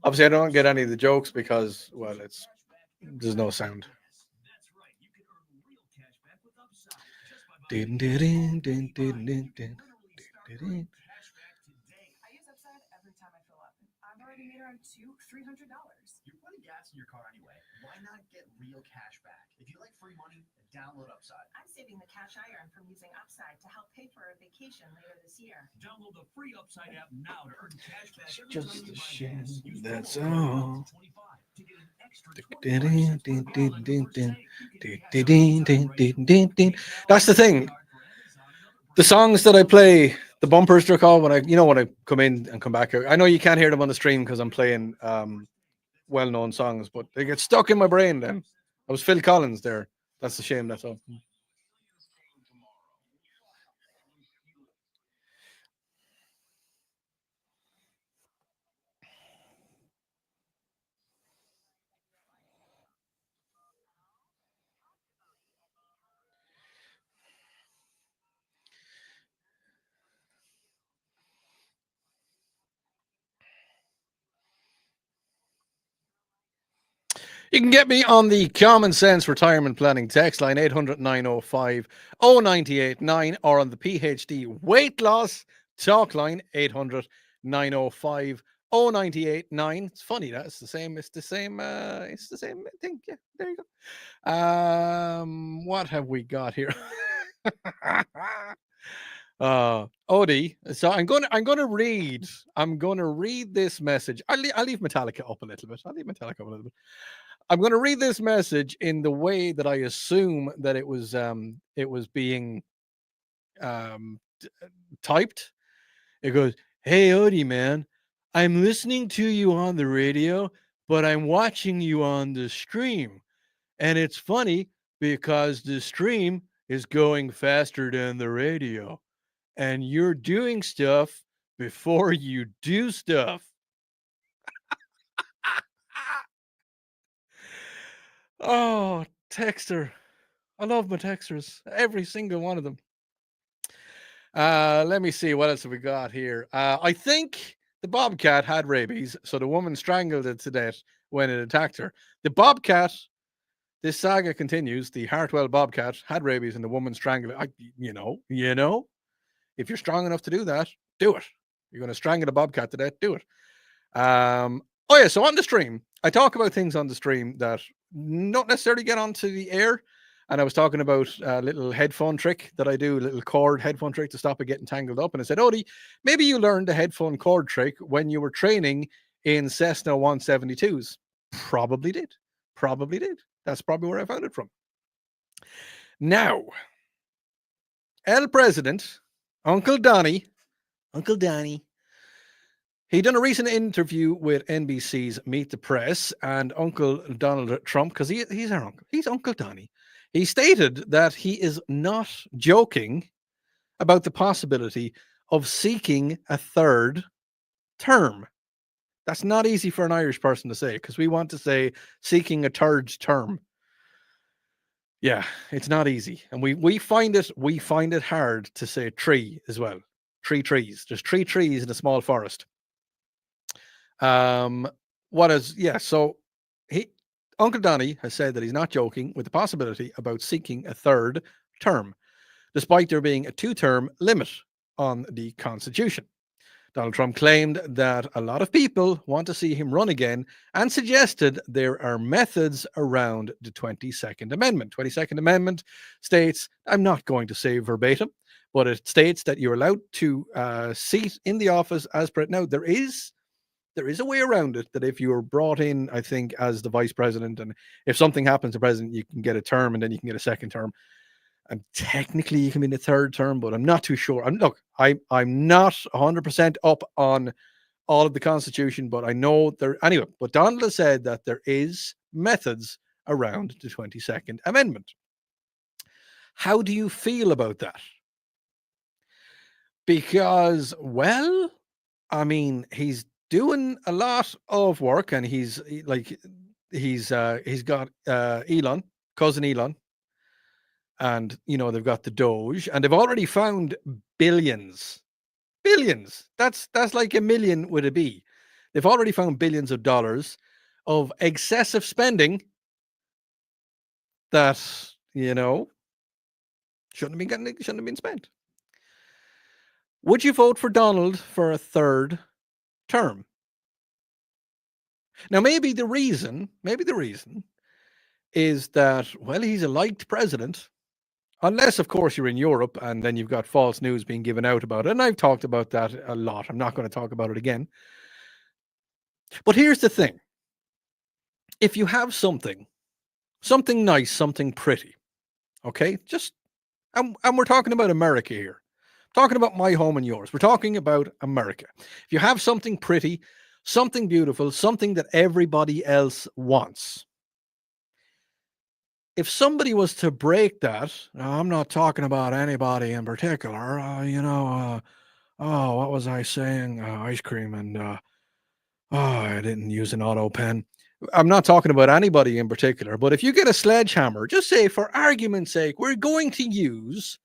Obviously, I don't get any of the jokes because, well, there's no sound. I use Upside every time I fill up. I've already made around $200-$300. You're putting gas in your car anyway. Why not get real cash back? If you like free money, download Upside. I'm saving the cash I earn from using Upside to help pay for a vacation later this year. Download the free Upside app now to earn cash back every Just time you a buy shame, gas. Use that's promo code all. 25 to get an extra 25 cents per gallon or save. You can cash out That's the thing. The songs that I play, the bumpers they're called, when I come in and come back out. I know you can't hear them on the stream because I'm playing well-known songs, but they get stuck in my brain then. I was Phil Collins there. That's a shame, that's all. You can get me on the Common Sense Retirement Planning text line 800-905-0989 or on the PhD Weight Loss talk line 800-905-0989. It's funny that it's the same thing. Yeah, there you go. What have we got here? Odi. So I'm gonna read this message. I'll leave Metallica up a little bit. I'm going to read this message in the way that I assume that it was being typed. It goes, "Hey Odie, man, I'm listening to you on the radio, but I'm watching you on the stream, and it's funny because the stream is going faster than the radio, and you're doing stuff before you do stuff." Oh, texter. I love my texters. Every single one of them. Let me see. What else have we got here? I think the bobcat had rabies, so the woman strangled it to death when it attacked her. The bobcat, this saga continues. The Hartwell bobcat had rabies, and the woman strangled it. You know, if you're strong enough to do that, do it. You're going to strangle a bobcat to death, do it. Oh yeah, so on the stream, I talk about things on the stream that not necessarily get onto the air. And I was talking about a little headphone trick that I do, a little cord headphone trick to stop it getting tangled up. And I said, Odi, maybe you learned the headphone cord trick when you were training in Cessna 172s. Probably did. Probably did. That's probably where I found it from. Now, El President, Uncle Donnie, he done a recent interview with NBC's Meet the Press, and Uncle Donald Trump, because he's our uncle, he's Uncle Donnie. He stated that he is not joking about the possibility of seeking a third term. That's not easy for an Irish person to say, because we want to say seeking a third term. Yeah, it's not easy, and we find it hard to say tree as well. 3 trees. There's 3 trees in a small forest. So Uncle Donnie has said that he's not joking with the possibility about seeking a third term, despite there being a 2-term limit on the Constitution. Donald Trump claimed that a lot of people want to see him run again and suggested there are methods around the 22nd Amendment. 22nd Amendment states, I'm not going to say verbatim, but it states that you're allowed to seat in the office as president. Now, there is a way around it, that if you were brought in, I think, as the vice president, and if something happens to president, you can get a term and then you can get a second term. And technically you can be in a third term, but I'm not too sure. I'm not 100% up on all of the Constitution, but I know there anyway. But Donald has said that there is methods around the 22nd Amendment. How do you feel about that? Because, well, I mean, he's doing a lot of work, and he's got Elon, cousin Elon, and they've got the Doge, and they've already found billions. That's like a million with a B. They've already found billions of dollars of excessive spending that shouldn't have been spent. Would you vote for Donald for a third term? Now, maybe the reason is that, well, he's a liked president, unless, of course, you're in Europe and then you've got false news being given out about it. And I've talked about that a lot. I'm not going to talk about it again. But here's the thing. If you have something nice, something pretty, okay, and we're talking about America here. Talking about my home and yours. We're talking about America. If you have something pretty, something beautiful, something that everybody else wants, if somebody was to break that, I'm not talking about anybody in particular, what was I saying? Ice cream, and I didn't use an auto pen. I'm not talking about anybody in particular, but if you get a sledgehammer, just say, for argument's sake, we're going to use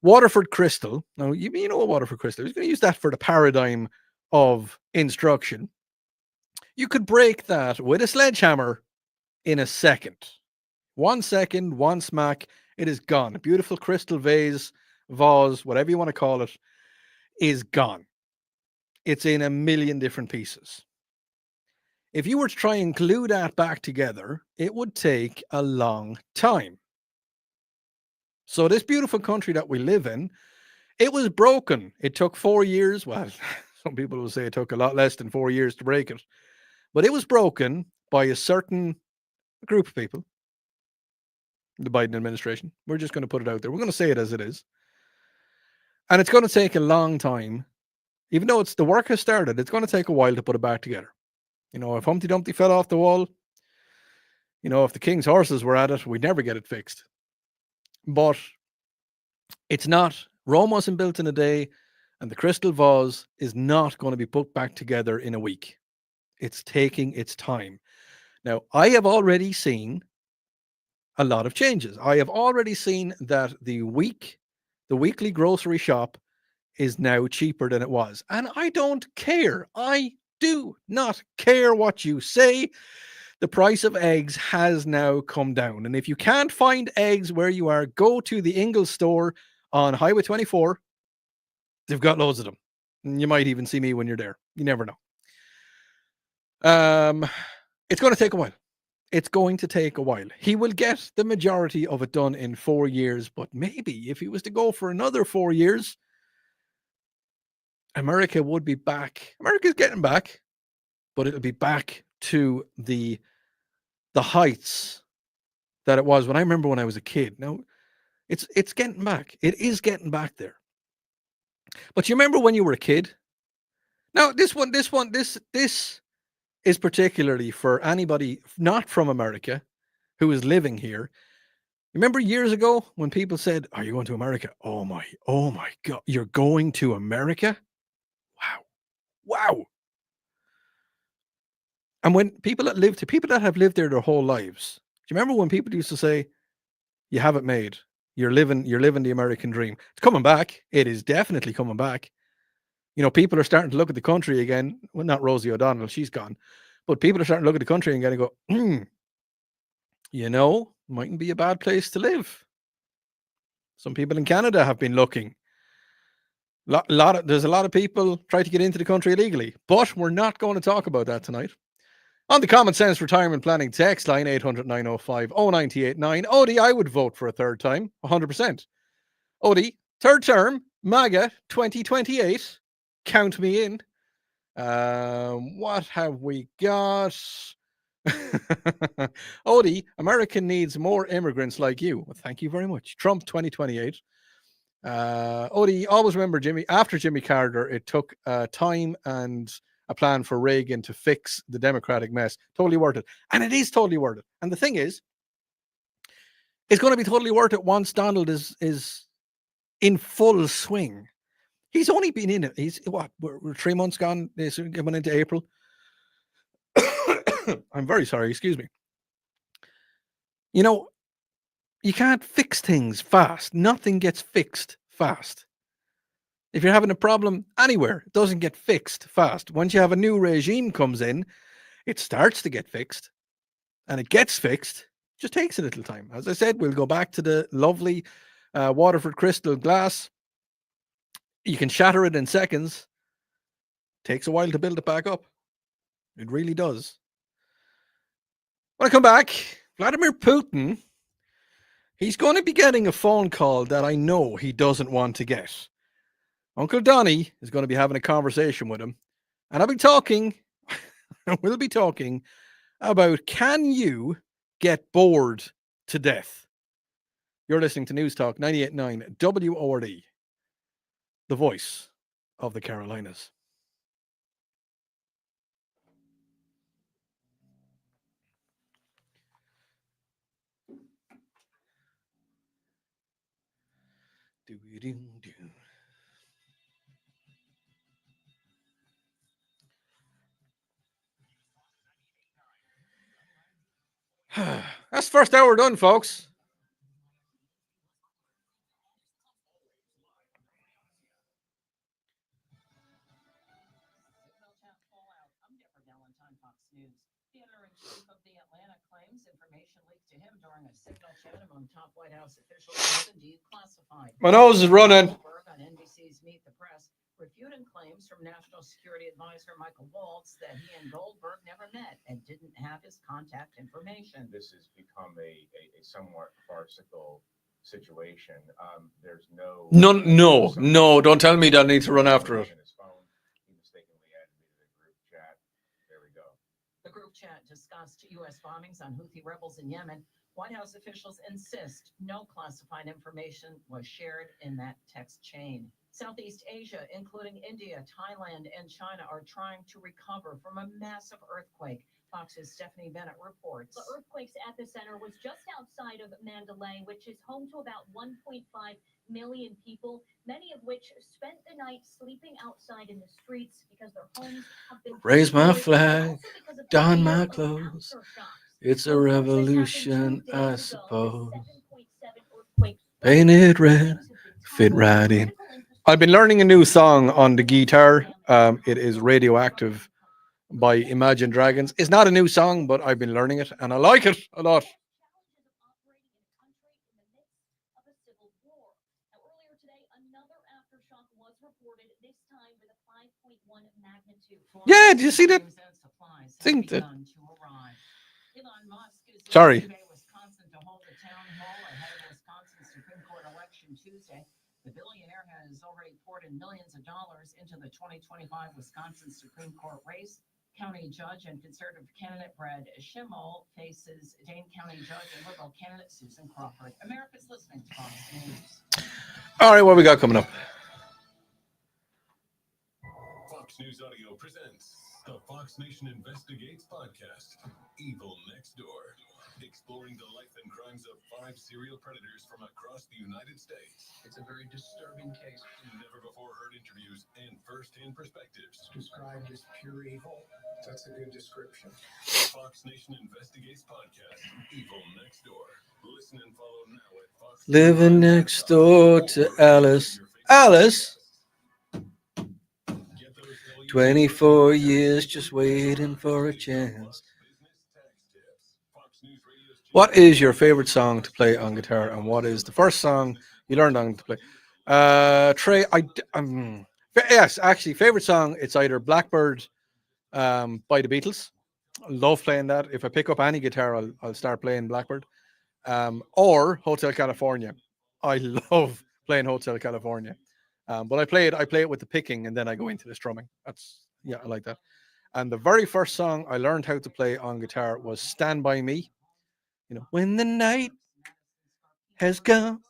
Waterford Crystal. Now, you know what Waterford Crystal is. Going to use that for the paradigm of instruction. You could break that with a sledgehammer in a second. 1 second, one smack, it is gone. A beautiful crystal vase, whatever you want to call it, is gone. It's in a million different pieces. If you were to try and glue that back together, it would take a long time. So this beautiful country that we live in, it was broken. It took 4 years. Well, some people will say it took a lot less than 4 years to break it. But it was broken by a certain group of people. The Biden administration. We're just going to put it out there. We're going to say it as it is. And it's going to take a long time. Even though the work has started, it's going to take a while to put it back together. If Humpty Dumpty fell off the wall, if the king's horses were at it, we'd never get it fixed. But it's not. Rome wasn't built in a day, and the crystal vase is not going to be put back together in a week. It's taking its time. Now, I have already seen a lot of changes. I have already seen that the week the weekly grocery shop is now cheaper than it was. And I don't care. I do not care what you say. The price of eggs has now come down. And if you can't find eggs where you are, go to the Ingalls store on Highway 24. They've got loads of them. And you might even see me when you're there. You never know. It's going to take a while. It's going to take a while. He will get the majority of it done in 4 years, but maybe if he was to go for another 4 years, America would be back. America's getting back, but it'll be back to the heights that it was when I remember when I was a kid. Now, it's getting back. It is getting back there. But you remember when you were a kid? Now, this is particularly for anybody not from America who is living here. Remember years ago when people said, "Are you going to America?" Oh my God, you're going to America? Wow. And when people that have lived there their whole lives, do you remember when people used to say, "You have it made. You're living the American dream." It's coming back. It is definitely coming back. You know, people are starting to look at the country again. Well, not Rosie O'Donnell, she's gone. But people are starting to look at the country again and go, you know, mightn't be a bad place to live. Some people in Canada have been looking. There's a lot of people try to get into the country illegally, but we're not going to talk about that tonight. On the Common Sense Retirement Planning text line, 800-905-0989. Odi, I would vote for a third time, 100%. Odi, third term, MAGA 2028. Count me in. What have we got? Odi, America needs more immigrants like you. Well, thank you very much. Trump 2028. Odi, always remember after Jimmy Carter, it took time and a plan for Reagan to fix the Democratic mess. Totally worth it. And it is totally worth it. And the thing is, it's going to be totally worth it once Donald is in full swing. He's only been in it. He's what? We're 3 months gone. Coming into April. I'm very sorry. Excuse me. You know, you can't fix things fast. Nothing gets fixed fast. If you're having a problem anywhere, it doesn't get fixed fast. Once you have a new regime comes in, it starts to get fixed, and it gets fixed. It just takes a little time. As I said, we'll go back to the lovely Waterford crystal glass. You can shatter it in seconds. Takes a while to build it back up. It really does. When I come back, Vladimir Putin, he's going to be getting a phone call that I know he doesn't want to get. Uncle Donnie is going to be having a conversation with him. And we'll be talking about, can you get bored to death? You're listening to News Talk 98.9 WORD, the voice of the Carolinas. That's the first hour done, folks. Editor-in-chief of The Atlanta claims information leaked to him during a signal chat among top White House officials is indeed classified. My nose is running. Goldberg on NBC's Meet the Press, refuting claims from National Security Advisor Michael Waltz that he and Goldberg never met and didn't have his contact information. This has become a somewhat farcical situation. There's no... No, don't tell me that I need to run after it. His phone, he mistakenly added me to the group chat. There we go. The group chat discussed U.S. bombings on Houthi rebels in Yemen. White House officials insist no classified information was shared in that text chain. Southeast Asia, including India, Thailand, and China, are trying to recover from a massive earthquake. Fox's Stephanie Bennett reports. The earthquake's epicenter was just outside of Mandalay, which is home to about 1.5 million people, many of which spent the night sleeping outside in the streets because their homes have been... Raise my flag, don my clothes. It's a revolution, I suppose. Painted red, fit right in. I've been learning a new song on the guitar. It is Radioactive by Imagine Dragons. It's not a new song, but I've been learning it and I like it a lot. Yeah, do you see that? Think that. Sorry. Wisconsin to hold a town hall ahead of Wisconsin's Supreme Court election Tuesday. The billionaire has already poured in millions of dollars into the 2025 Wisconsin Supreme Court race. County judge and conservative candidate Brad Schimmel faces Dane County judge and liberal candidate Susan Crawford. America's listening to Fox News. All right, what we got coming up? Fox News Audio presents the Fox Nation Investigates podcast, Evil Next Door, exploring the life and crimes of 5 serial predators from across the United States. It's a very disturbing case. Never before heard interviews and first-hand perspectives. Described as pure evil. That's a good description. The Fox Nation Investigates podcast, Evil Next Door. Listen and follow now at Fox. Living next door to Alice. Alice? 24 years just waiting for a chance. What is your favorite song to play on guitar, and what is the first song you learned on to play? Trey, yes, actually, favorite song. It's either Blackbird by the Beatles. I love playing that. If I pick up any guitar, I'll start playing Blackbird. Or Hotel California. I love playing Hotel California. But I play it with the picking, and then I go into the strumming. I like that. And the very first song I learned how to play on guitar was "Stand by Me." You know, when the night has come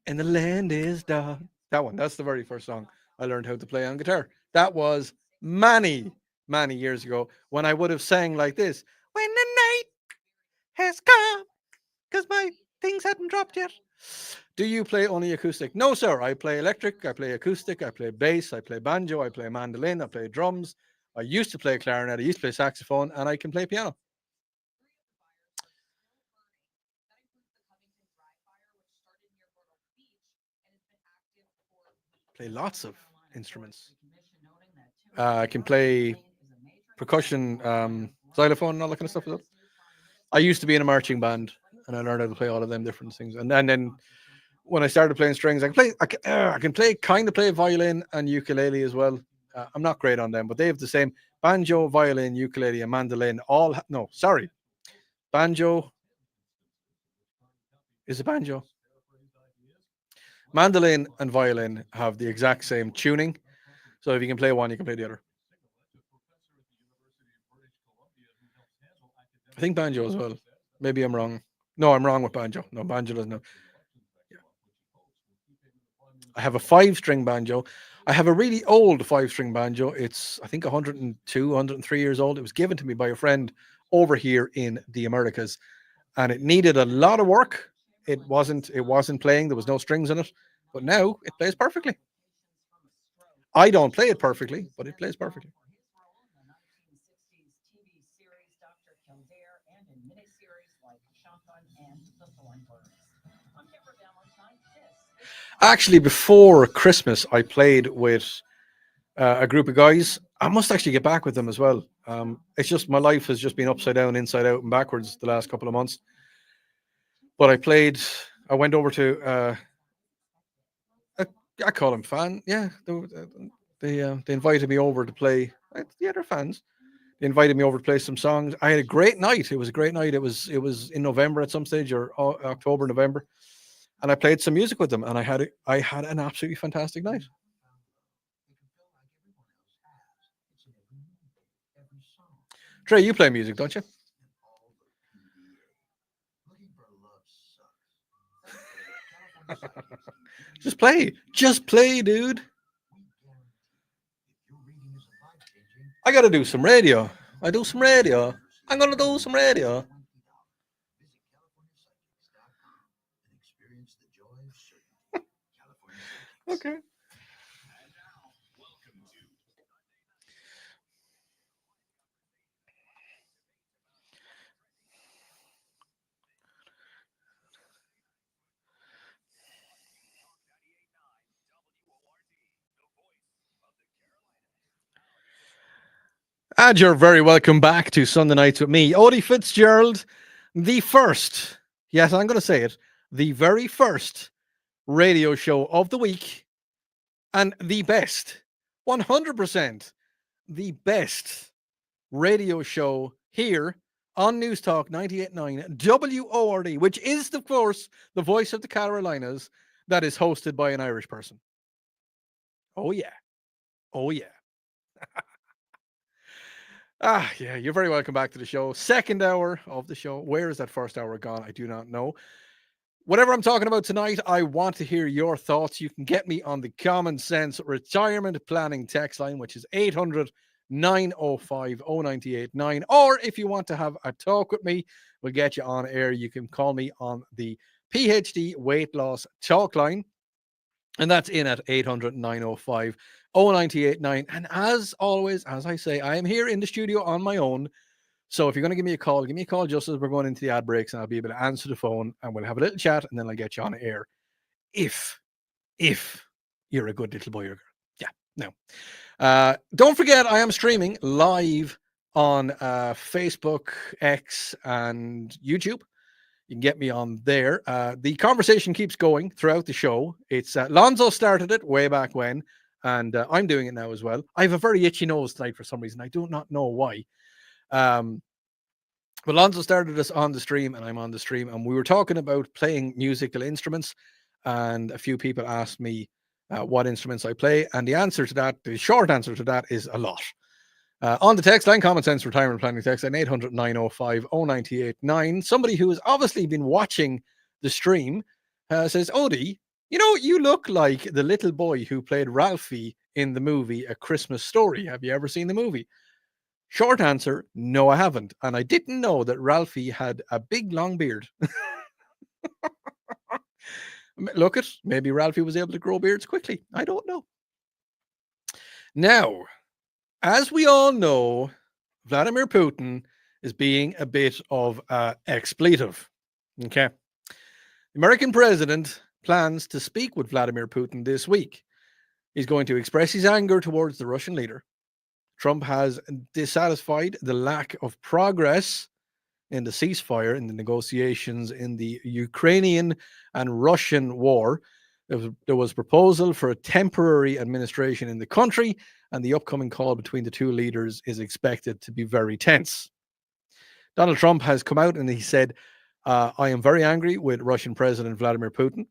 and the land is dark. That one. That's the very first song I learned how to play on guitar. That was many, many years ago when I would have sang like this: "When the night has come," because my things hadn't dropped yet. Do you play only acoustic? No, sir. I play electric, I play acoustic, I play bass, I play banjo, I play mandolin, I play drums. I used to play clarinet, I used to play saxophone, and I can play piano. Play lots of instruments. I can play percussion, xylophone, and all that kind of stuff as well. I used to be in a marching band, and I learned how to play all of them different things. And then when I started playing strings, I can play violin and ukulele as well. I'm not great on them, but they have the same banjo, violin, ukulele, and mandolin. Banjo is a banjo. Mandolin and violin have the exact same tuning, so if you can play one, you can play the other. I think banjo as well. Maybe I'm wrong. No, I'm wrong with banjo. No, banjo doesn't have. I have a 5-string banjo. I have a really old 5-string banjo. It's, I think, 102, 103 years old. It was given to me by a friend over here in the Americas, and it needed a lot of work. It wasn't playing. There was no strings in it, but now it plays perfectly. I don't play it perfectly, but it plays perfectly. Actually, before Christmas, I played with a group of guys. I must actually get back with them as well. It's just my life has just been upside down, inside out, and backwards the last couple of months. But I went over to, I call them fan. Yeah, they invited me over to play. Yeah, they're fans. They invited me over to play some songs. I had a great night. It was a great night. It was in November at some stage, or October, November. And I played some music with them, and I had an absolutely fantastic night. Trey, you play music, don't you? Just play, dude. I gotta do some radio. I'm gonna do some radio. Okay. And you're very welcome back to Sunday Nights with me, Odi Fitzgerald, the first, yes, I'm going to say it, the very first radio show of the week and the best, 100% the best radio show here on News Talk 98.9 WORD, which is, of course, the voice of the Carolinas that is hosted by an Irish person. Oh, yeah. Oh, yeah. Yeah, you're very welcome back to the show. Second hour of the show. Where is that first hour gone? I do not know. Whatever I'm talking about tonight, I want to hear your thoughts. You can get me on the Common Sense Retirement Planning text line, which is 800 905 0989. Or if you want to have a talk with me, we'll get you on air. You can call me on the PhD Weight Loss Talk line. And that's in at 800 905 0989. And as always, as I say, I am here in the studio on my own. So if you're going to give me a call just as we're going into the ad breaks, and I'll be able to answer the phone and we'll have a little chat and then I'll get you on air. If you're a good little boy or girl. Yeah, no. Don't forget, I am streaming live on Facebook, X, and YouTube. You can get me on there. The conversation keeps going throughout the show. It's Lonzo started it way back when, and I'm doing it now as well. I have a very itchy nose tonight for some reason. I do not know why. But Lonzo started us on the stream, and I'm on the stream, and we were talking about playing musical instruments, and a few people asked me what instruments I play, and the short answer to that is a lot. On the text line, Common Sense Retirement Planning text line, 800 905 0989. Somebody who has obviously been watching the stream says, Odi, you look like the little boy who played Ralphie in the movie A Christmas Story. Have you ever seen the movie? Short answer, no, I haven't. And I didn't know that Ralphie had a big, long beard. Look it, maybe Ralphie was able to grow beards quickly. I don't know. Now, as we all know, Vladimir Putin is being a bit of an expletive. Okay. The American president plans to speak with Vladimir Putin this week. He's going to express his anger towards the Russian leader. Trump has dissatisfied the lack of progress in the ceasefire, in the negotiations in the Ukrainian and Russian war. There was proposal for a temporary administration in the country, and the upcoming call between the two leaders is expected to be very tense. Donald Trump has come out and he said, I am very angry with Russian President Vladimir Putin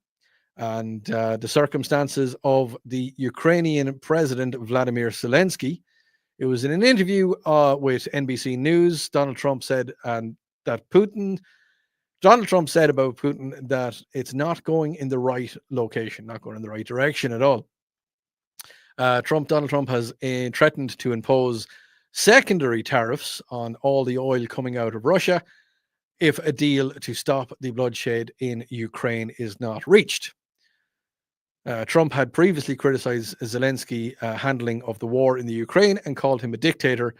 and the circumstances of the Ukrainian President Vladimir Zelensky. It was in an interview with NBC News. Donald Trump said about Putin that it's not going in the right location, not going in the right direction at all. Donald Trump has threatened to impose secondary tariffs on all the oil coming out of Russia if a deal to stop the bloodshed in Ukraine is not reached. Trump had previously criticized Zelensky's handling of the war in the Ukraine and called him a dictator,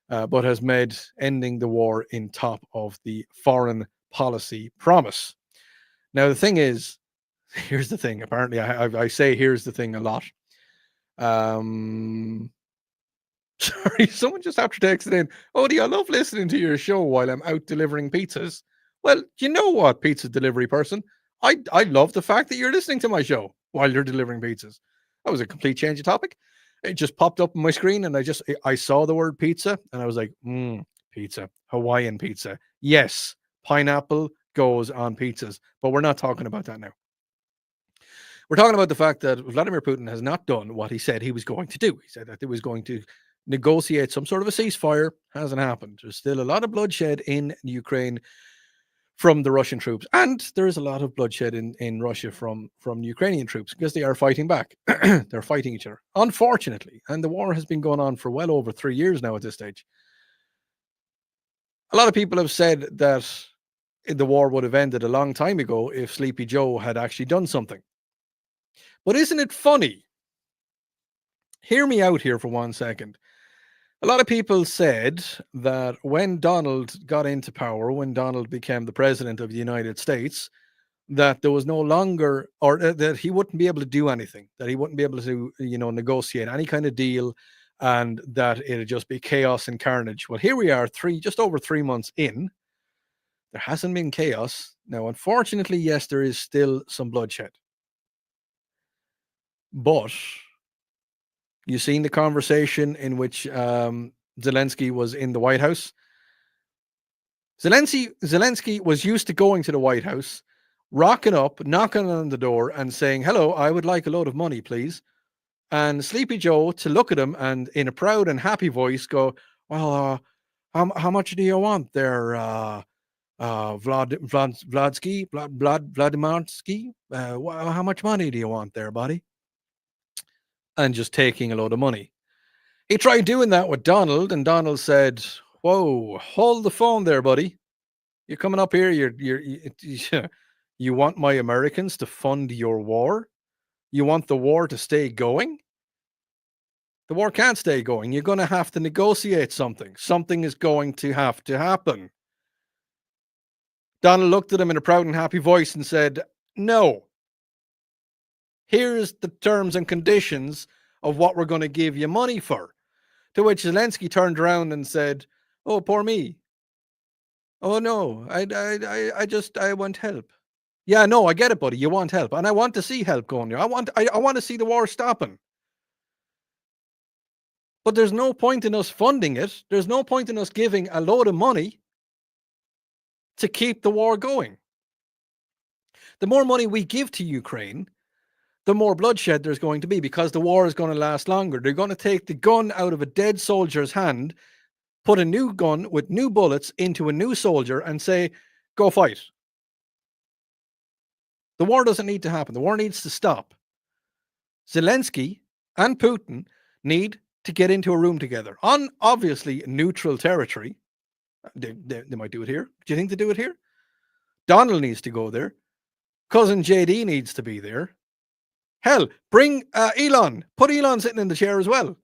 but has made ending the war in top of the foreign policy promise. Now, the thing is, here's the thing. Apparently, I say here's the thing a lot. Sorry, someone just after texted in, Odie, I love listening to your show while I'm out delivering pizzas. Well, you know what, pizza delivery person? I love the fact that you're listening to my show while you're delivering pizzas. That was a complete change of topic. It just popped up on my screen and I saw the word pizza and I was like, pizza, Hawaiian pizza. Yes, pineapple goes on pizzas, but we're not talking about that now. We're talking about the fact that Vladimir Putin has not done what he said he was going to do. He said that he was going to negotiate some sort of a ceasefire. Hasn't happened. There's still a lot of bloodshed in Ukraine from the Russian troops. And there is a lot of bloodshed in Russia from Ukrainian troops because they are fighting back. They're fighting each other, unfortunately. And the war has been going on for well over 3 years now at this stage. A lot of people have said that the war would have ended a long time ago if Sleepy Joe had actually done something. But isn't it funny? Hear me out here for 1 second. A lot of people said that when Donald got into power, when Donald became the president of the United States, that there was no longer, or that he wouldn't be able to do anything, that he wouldn't be able to, negotiate any kind of deal, and that it'd just be chaos and carnage. Well, here we are, just over 3 months in. There hasn't been chaos. Now, unfortunately, yes, there is still some bloodshed. But you've seen the conversation in which Zelensky was in the White House. Zelensky was used to going to the White House, rocking up, knocking on the door and saying, "Hello, I would like a load of money, please." And Sleepy Joe to look at him and in a proud and happy voice go, "Well, how much do you want there, Vladimirsky? How much money do you want there, buddy?" And just taking a load of money. He tried doing that with Donald, and Donald said, "Whoa, hold the phone there, buddy. You're coming up here. You want my Americans to fund your war? You want the war to stay going? The war can't stay going. You're going to have to negotiate something. Something is going to have to happen." Donald looked at him in a proud and happy voice and said, "No. Here's the terms and conditions of what we're going to give you money for." To which Zelensky turned around and said, "Oh, poor me. Oh no, I want help." "Yeah, no, I get it, buddy. You want help, and I want to see help going there. I want to see the war stopping. But there's no point in us funding it. There's no point in us giving a load of money to keep the war going. The more money we give to Ukraine, the more bloodshed there's going to be because the war is going to last longer. They're going to take the gun out of a dead soldier's hand, put a new gun with new bullets into a new soldier and say, go fight. The war doesn't need to happen. The war needs to stop. Zelensky and Putin need to get into a room together on obviously neutral territory. They might do it here. Do you think they do it here? Donald needs to go there. Cousin JD needs to be there. Hell, bring Elon. Put Elon sitting in the chair as well.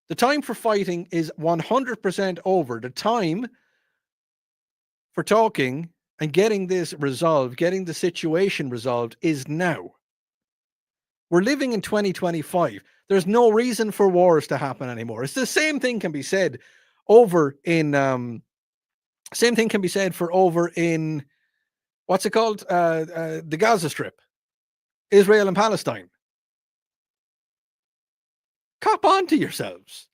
The time for fighting is 100% over. The time for talking and getting this resolved, getting the situation resolved is now. We're living in 2025. There's no reason for wars to happen anymore. It's the same thing can be said over in what's it called? The Gaza Strip, Israel and Palestine. Cop on to yourselves.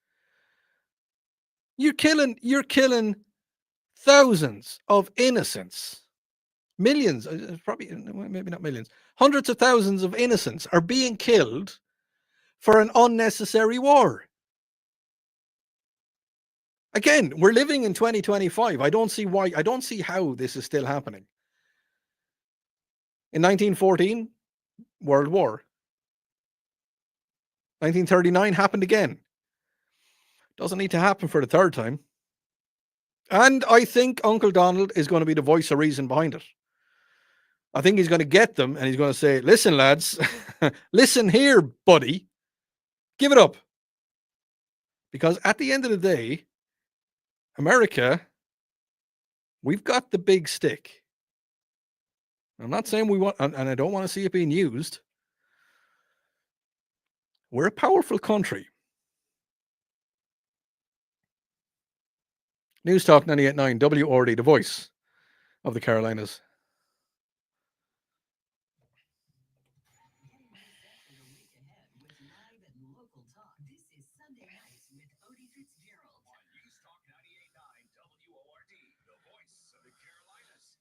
You're killing thousands of innocents. Millions, probably, maybe not millions, hundreds of thousands of innocents are being killed for an unnecessary war. Again, we're living in 2025. I don't see how this is still happening. In 1914, World War. 1939 happened again. Doesn't need to happen for the third time. And I think Uncle Donald is going to be the voice of reason behind it. I think he's going to get them and he's going to say, listen, lads, listen here, buddy, give it up. Because at the end of the day, America, we've got the big stick. I'm not saying we want, and I don't want to see it being used. We're a powerful country. News Talk 98.9, WRD, the voice of the Carolinas. This is Sunday Nights with Odi Fitzgerald on News Talk 98.9 WORD, the voice of the Carolinas.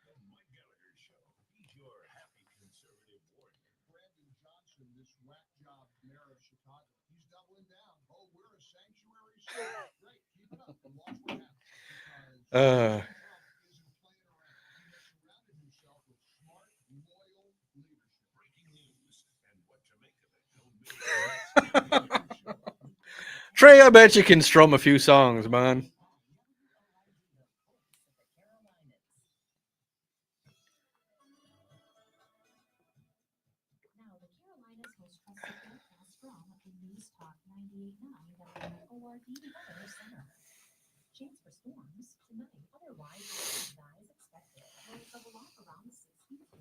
The Mike Gallagher Show. He's your happy conservative warrior. Brandon Johnson, this whack job mayor of Chicago, he's doubling down. Oh, we're a sanctuary state. Great, keep it up and watch what happens. Because Trump isn't playing around. He has surrounded himself with smart, loyal leadership. Breaking news and what to make of it. Trey, I bet you can strum a few songs, man. Now, the Carolinas' most trusted broadcast from News Talk 98.9 WORD Weather Center. Chance for storms tonight. Otherwise, skies expected. Lows of a lot around 62.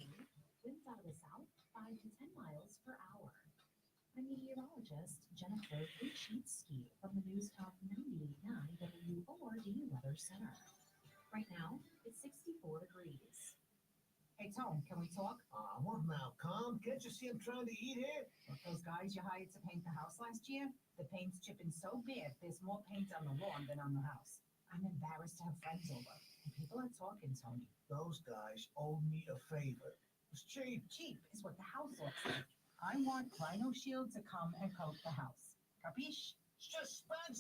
Winds out of the south, 5 to 10 miles per hour. Meteorologist Jennifer Buchitsky from the News Talk 98.9 WORD Weather Center. Right now, it's 64 degrees. Hey, Tone, can we talk? What now, Calm? Can't you see I'm trying to eat here? Look, those guys you hired to paint the house last year, the paint's chipping so bad, there's more paint on the lawn than on the house. I'm embarrassed to have friends over. And people are talking, Tony. Those guys owe me a favor. It's cheap. Cheap is what the house looks like. I want Rhino Shield to come and coat the house. Capiche? It's just spend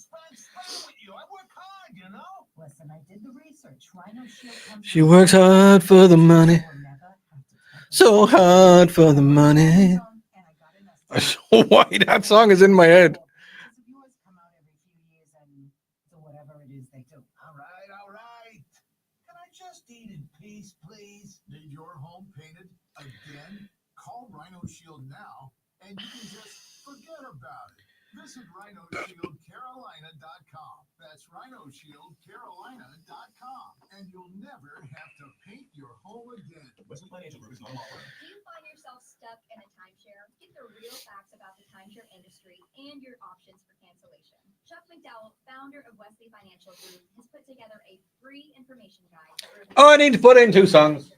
with you. I work hard, you know? Listen, I did the research. Rhino Shield comes. She works hard for the money. So hard for the money. Why that song is in my head. Yours come out every few years and so whatever it is they do. All right. Can I just eat in peace, please? Need your home painted again? Call Rhino Shield now, and you can just forget about it. Visit RhinoShieldCarolina.com. That's RhinoShieldCarolina.com, and you'll never have to paint your home again. Western Financial Group is not offering. Do you find yourself stuck in a timeshare? Get the real facts about the timeshare industry and your options for cancellation. Chuck McDowell, founder of Wesley Financial Group, has put together a free information guide. Oh, I need to put in 2 songs.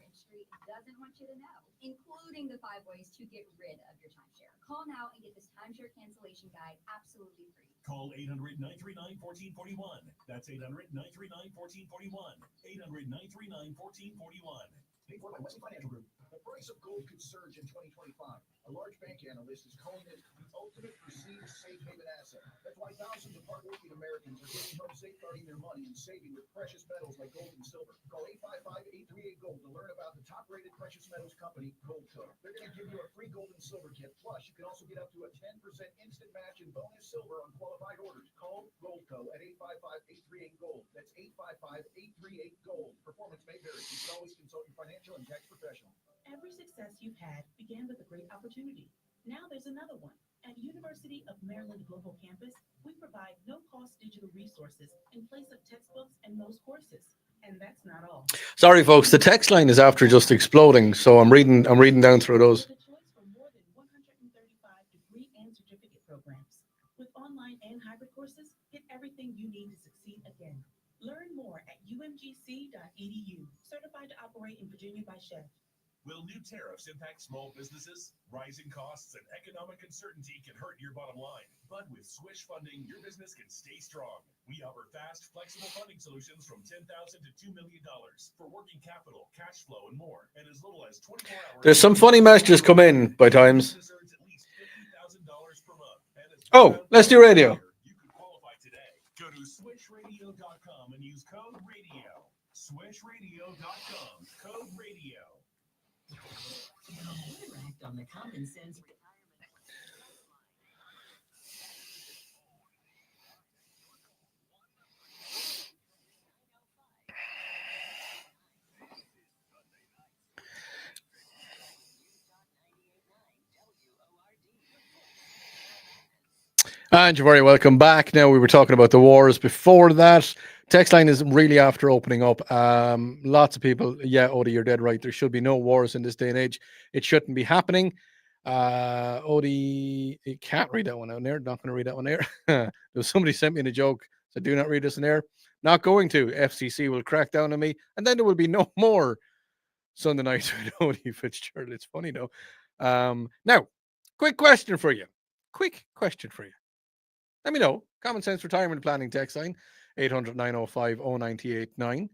Doesn't want you to know, including the 5 ways to get rid of your timeshare. Call now and get this timeshare cancellation guide absolutely free. Call 800-939-1441. That's 800-939-1441. 800-939-1441. Paid for by Wesley Financial Group. The price of gold could surge in 2025. A large bank analyst is calling it the ultimate perceived safe haven asset. That's why thousands of hardworking Americans are getting home safeguarding their money and saving with precious metals like gold and silver. Call 855-838-GOLD to learn about the top-rated precious metals company, Goldco. They're going to give you a free gold and silver kit. Plus, you can also get up to a 10% instant match in bonus silver on qualified orders. Call Goldco at 855-838-GOLD. That's 855-838-GOLD. Performance may vary. You can always consult your financial and tax professional. Every success you've had began with a great opportunity. Now there's another one. At University of Maryland Global Campus, we provide no-cost digital resources in place of textbooks and most courses. And that's not all. Sorry, folks. The text line is after just exploding, so I'm reading down through those. With a choice from more than 135 degree and certificate programs. With online and hybrid courses, get everything you need to succeed again. Learn more at umgc.edu. Certified to operate in Virginia by Chef. Will new tariffs impact small businesses? Rising costs and economic uncertainty can hurt your bottom line. But with Swish funding, your business can stay strong. We offer fast, flexible funding solutions from $10,000 to $2 million for working capital, cash flow, and more. And as little as 24 hours. There's some funny messages come in by times. Oh, let's do radio. You could qualify today. Go to swishradio.com and use code radio. Swishradio.com, code radio. Interact on the Common Sense And you're very welcome back. Now, we were talking about the wars before that. Text line is really after opening up. Lots of people, yeah, Odi, you're dead right. There should be no wars in this day and age. It shouldn't be happening. Odi, you can't read that one out there. Not going to read that one there. There's somebody sent me in a joke. So do not read this in there. Not going to. FCC will crack down on me. And then there will be no more Sunday nights with Odi Fitzgerald. It's funny, though. Now, quick question for you. Let me know. Common Sense Retirement Planning text line, 800-905-0989.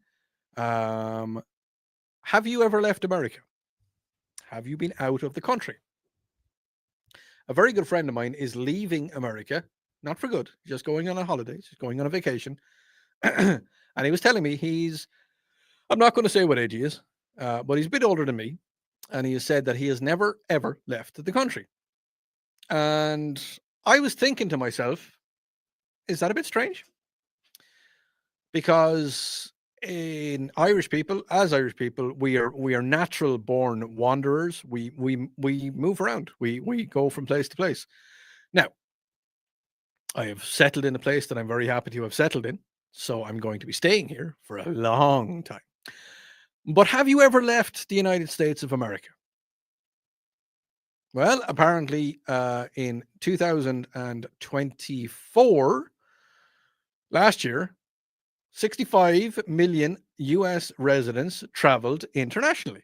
Have you ever left America? Have you been out of the country? A very good friend of mine is leaving America, not for good, just going on a holiday, just going on a vacation. And he was telling me I'm not going to say what age he is, but he's a bit older than me. And he has said that he has never, ever left the country. And I was thinking to myself, is that a bit strange? Because as Irish people, we are natural born wanderers. We move around. We go from place to place. Now, I have settled in a place that I'm very happy to have settled in. So I'm going to be staying here for a long time. But have you ever left the United States of America? Well, apparently in 2024, last year, 65 million US residents traveled internationally.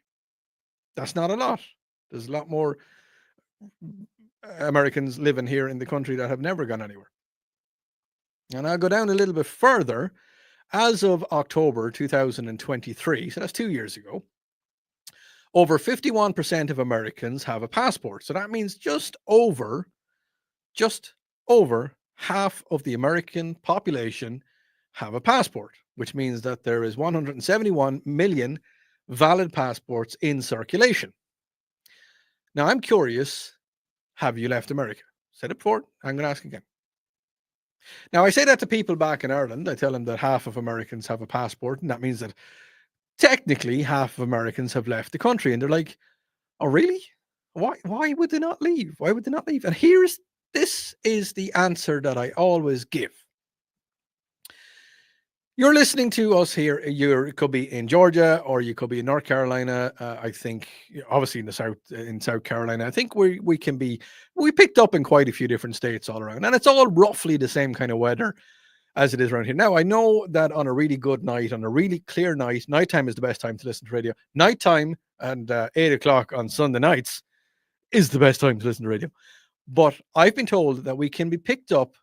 That's not a lot. There's a lot more Americans living here in the country that have never gone anywhere. And I'll go down a little bit further. As of October 2023, so that's 2 years ago, over 51% of Americans have a passport. So that means just over half of the American population have a passport, which means that there is 171 million valid passports in circulation. Now, I'm curious, have you left America? Said it before, I'm going to ask again. Now, I say that to people back in Ireland. I tell them that half of Americans have a passport, and that means that technically half of Americans have left the country. And they're like, oh, really? Why would they not leave? Why would they not leave? And this is the answer that I always give. You're listening to us here. You could be in Georgia or you could be in North Carolina. I think obviously in South Carolina. I think we picked up in quite a few different states all around, and it's all roughly the same kind of weather as it is around here. Now, I know that on a really good night, on a really clear night, nighttime is the best time to listen to radio. Nighttime and 8 o'clock on Sunday nights is the best time to listen to radio. But I've been told that we can be picked up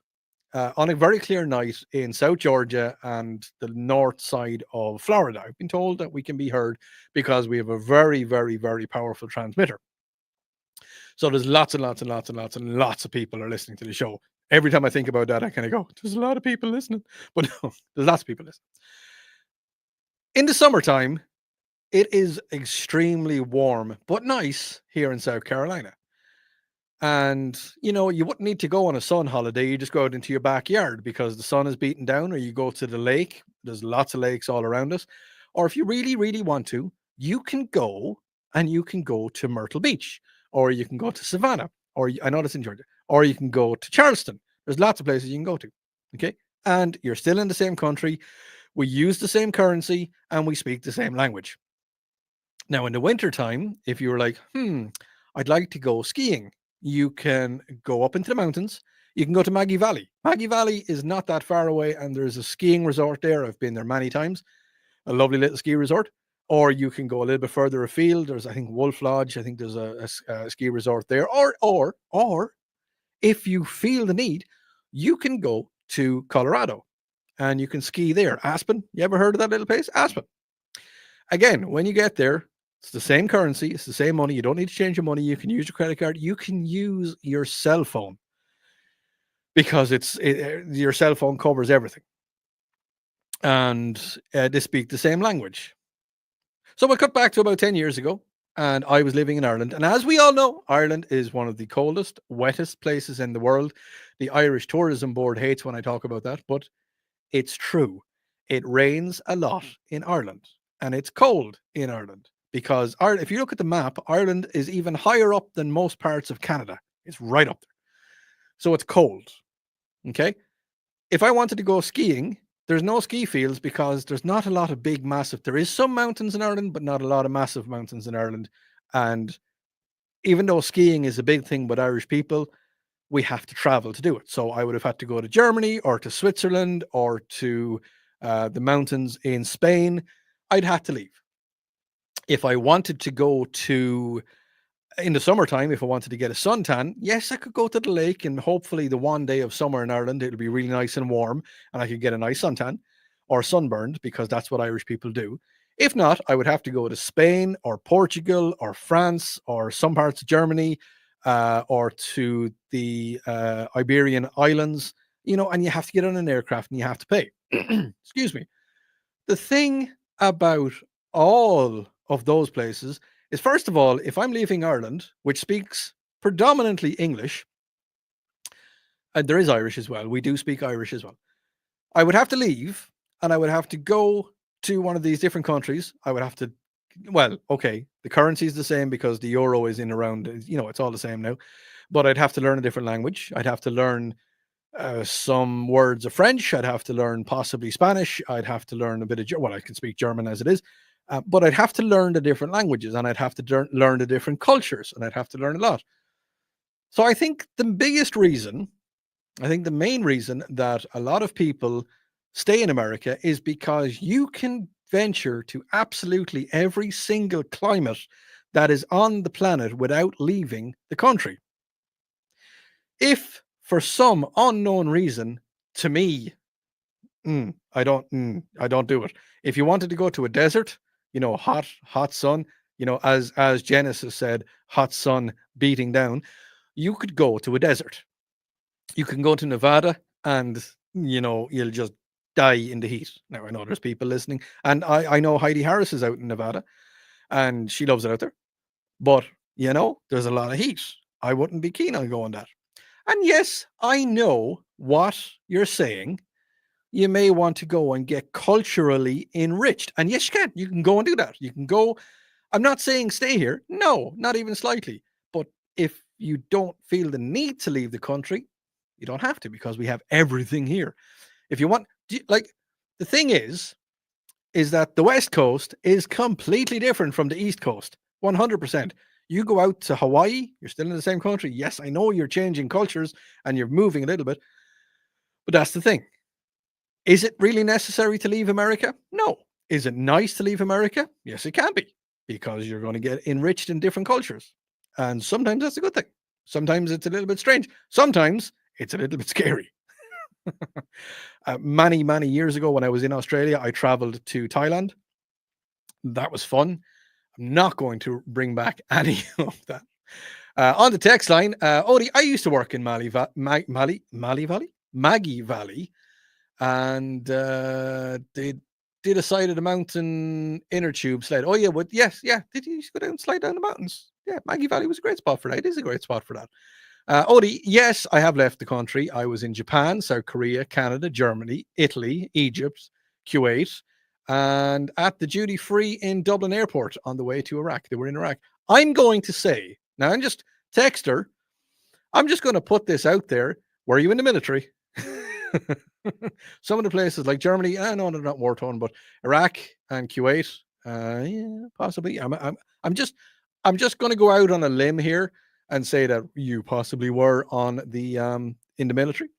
on a very clear night in South Georgia and the north side of Florida. I've been told that we can be heard because we have a very, very, very powerful transmitter. So there's lots and lots and lots and lots and lots of people are listening to the show. Every time I think about that, I kind of go, there's a lot of people listening. But no, there's lots of people listening. In the summertime, it is extremely warm, but nice here in South Carolina. And, you wouldn't need to go on a sun holiday. You just go out into your backyard because the sun is beating down, or you go to the lake. There's lots of lakes all around us. Or if you really, really want to, you can go to Myrtle Beach, or you can go to Savannah, or I know that's in Georgia, or you can go to Charleston. There's lots of places you can go to. Okay. And you're still in the same country. We use the same currency and we speak the same language. Now, in the wintertime, if you were like, I'd like to go skiing, you can go up into the mountains. You can go to Maggie Valley. Maggie Valley is not that far away, and there's a skiing resort there. I've been there many times. A lovely little ski resort. Or you can go a little bit further afield. There's, I think, Wolf Lodge. I think there's a ski resort there. Or if you feel the need, you can go to Colorado and you can ski there. Aspen. You ever heard of that little place? Aspen. Again, when you get there, it's the same currency. It's the same money. You don't need to change your money. You can use your credit card. You can use your cell phone because your cell phone covers everything. And they speak the same language. So we cut back to about 10 years ago, and I was living in Ireland. And as we all know, Ireland is one of the coldest, wettest places in the world. The Irish Tourism Board hates when I talk about that, but it's true. It rains a lot in Ireland, and it's cold in Ireland. Because if you look at the map, Ireland is even higher up than most parts of Canada. It's right up there. So it's cold. Okay. If I wanted to go skiing, there's no ski fields because there's not a lot of big, massive. There is some mountains in Ireland, but not a lot of massive mountains in Ireland. And even though skiing is a big thing with Irish people, we have to travel to do it. So I would have had to go to Germany or to Switzerland or to the mountains in Spain. I'd have to leave. If I wanted to go to, in the summertime, if I wanted to get a suntan, yes, I could go to the lake, and hopefully the one day of summer in Ireland, it'll be really nice and warm and I could get a nice suntan or sunburned, because that's what Irish people do. If not, I would have to go to Spain or Portugal or France or some parts of Germany or to the Iberian Islands, and you have to get on an aircraft and you have to pay. Excuse me. The thing about all of those places is, first of all, if I'm leaving Ireland, which speaks predominantly English, and there is Irish as well, we do speak Irish as well, I would have to leave and I would have to go to one of these different countries. I would have to, the currency is the same because the euro is in around, it's all the same now, but I'd have to learn a different language. I'd have to learn some words of French. I'd have to learn possibly Spanish. I'd have to learn a bit of, I can speak German as it is. But I'd have to learn the different languages, and I'd have to learn the different cultures, and I'd have to learn a lot. So I think the biggest reason, I think the main reason that a lot of people stay in America is because you can venture to absolutely every single climate that is on the planet without leaving the country. If for some unknown reason, to me, I don't do it. If you wanted to go to a desert, hot sun, as Genesis said, hot sun beating down, you could go to a desert. You can go to Nevada and you'll just die in the heat. Now I know there's people listening, and I know Heidi Harris is out in Nevada and she loves it out there. But there's a lot of heat. I wouldn't be keen on going that. And yes, I know what you're saying. You may want to go and get culturally enriched. And yes, you can. You can go and do that. You can go. I'm not saying stay here. No, not even slightly. But if you don't feel the need to leave the country, you don't have to, because we have everything here. If you want, like, the thing is that the West Coast is completely different from the East Coast. 100%. You go out to Hawaii, you're still in the same country. Yes, I know you're changing cultures and you're moving a little bit, but that's the thing. Is it really necessary to leave America? No. Is it nice to leave America? Yes, it can be, because you're going to get enriched in different cultures. And sometimes that's a good thing. Sometimes it's a little bit strange. Sometimes it's a little bit scary. Many, many years ago, when I was in Australia, I traveled to Thailand. That was fun. I'm not going to bring back any of that. On the text line, Odi, I used to work in Maggie Valley, and they did a side of the mountain inner tube sled. Oh yeah, yes, yeah. Did you go down and slide down the mountains? Yeah, Maggie Valley was a great spot for that. It is a great spot for that. Odi, yes, I have left the country. I was in Japan, South Korea, Canada, Germany, Italy, Egypt, Kuwait, and at the duty free in Dublin Airport on the way to Iraq. They were in Iraq. I'm going to say, now I'm just texter, I'm just going to put this out there. Were you in the military? Some of the places like Germany, I know they're not war torn, but Iraq and Kuwait, yeah, possibly. I'm just going to go out on a limb here and say that you possibly were on the in the military.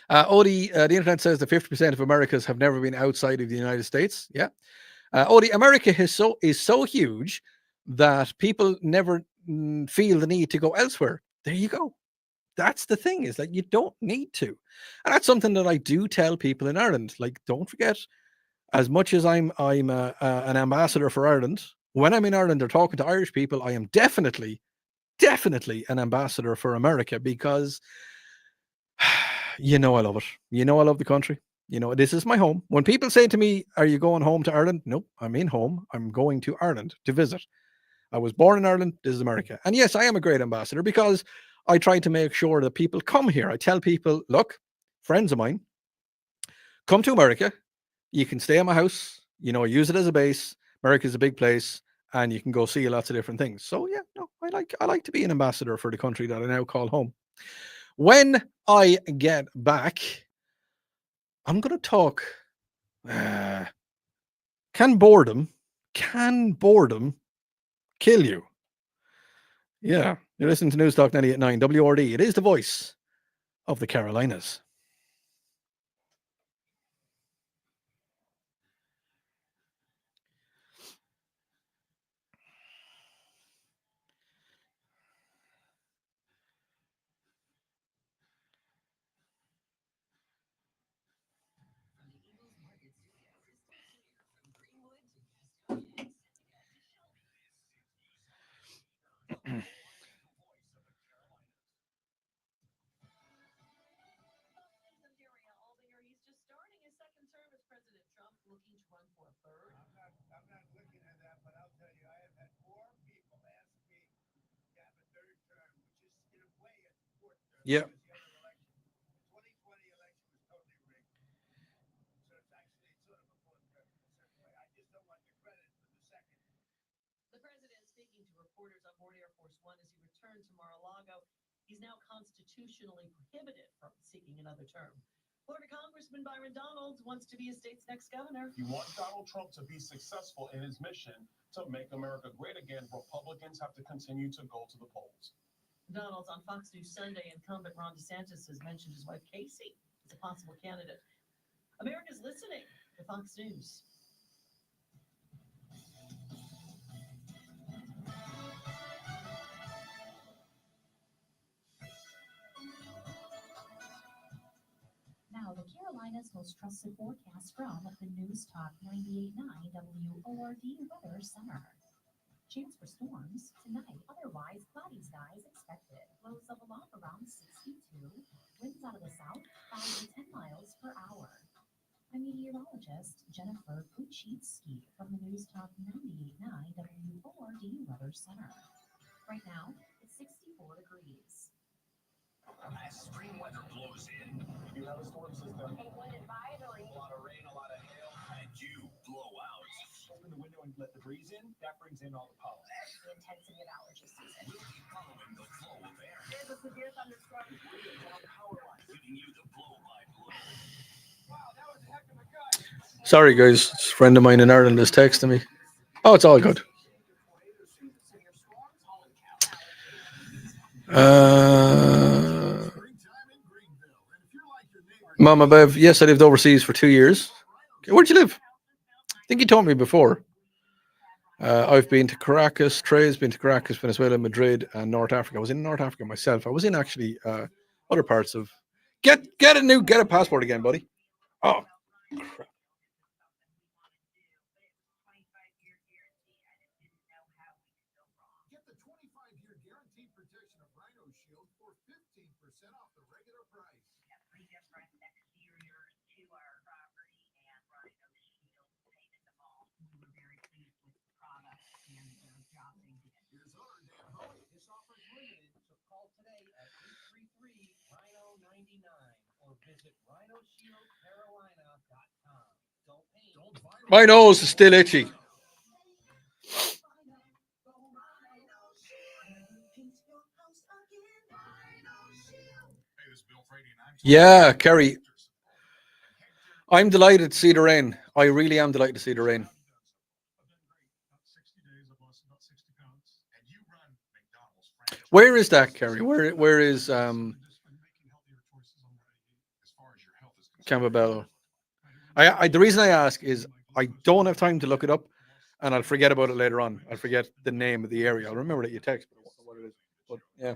Odi, the internet says that 50% of Americans have never been outside of the United States. Yeah. Odi, America is so huge that people never feel the need to go elsewhere. There you go. That's the thing, is that you don't need to. And that's something that I do tell people in Ireland. Like, don't forget, as much as I'm an ambassador for Ireland, when I'm in Ireland or talking to Irish people, I am definitely an ambassador for America, because I love it. I love the country. This is my home. When people say to me, are you going home to Ireland? Nope, I'm in home. I'm going to Ireland to visit. I was born in Ireland. This is America. And yes, I am a great ambassador, because I try to make sure that people come here. I tell people, look, friends of mine, come to America. You can stay at my house, use it as a base. America's a big place, and you can go see lots of different things. So yeah, no, I like to be an ambassador for the country that I now call home. When I get back, I'm going to talk. Can boredom kill you? Yeah, you're listening to News Talk 98.9 WRD. It is the voice of the Carolinas. Yeah. The president speaking to reporters on board Air Force One as he returned to Mar-a-Lago. He's now constitutionally prohibited from seeking another term. Florida Congressman Byron Donalds wants to be a state's next governor. You want Donald Trump to be successful in his mission to make America great again. Republicans have to continue to go to the polls. McDonald's on Fox News Sunday, incumbent Ron DeSantis has mentioned his wife Casey as a possible candidate. America's listening to Fox News. Now, the Carolinas' most trusted forecast from the News Talk 98.9 WORD Weather Center. Chance for storms tonight. Otherwise, cloudy skies expected. Lows level off around 62. Winds out of the south 5 to 10 miles per hour. I'm meteorologist Jennifer Puchitsky from the News Talk 98.9 WORD Weather Center. Right now, it's 64 degrees. As spring weather blows in, You have a storm system. A wind advisory. A lot of rain, a lot of hail. and you blow out, Open the window and let the breeze in. That brings in all the pollen. The intensity of allergy season. we'll be following the flow of air, There's a severe thunderstorm. Down power line. giving you the blow-by-blow. Wow, that was a heck of a guy. Sorry, guys. A friend of mine in Ireland is texting me. Oh, it's all good. Mama Bev, yes, I lived overseas for 2 years. Okay, where'd you live? I think you told me before. I've been to Caracas. Trey's been to Caracas, Venezuela, Madrid, and North Africa. I was in North Africa myself. I was in actually other parts of. Get a passport again, buddy. Oh, crap. Get the 25-year guaranteed protection of Rhino Shield for 15% off the regular price. Pretty different exterior to our property, and Rhino Shield painted them all. We were very pleased with the product and the job they did. Here's owner Dan Bowie. This offer is limited, so call today at 833-RHINO-99 or visit rhinoshieldcarolina.com. Don't paint. My nose is still itchy. Yeah, Kerry. I'm delighted to see the rain. I really am delighted to see the rain. About 60 days, I've lost about 60 pounds. And you run McDonald's franchise. Where is that, Kerry? Where is Just been making healthier choices on what I eat. As far as your health is concerned. Campbell? I the reason I ask is I don't have time to look it up, and I'll forget about it later on. I'll forget the name of the area. I'll remember that you text me what it is. But yeah,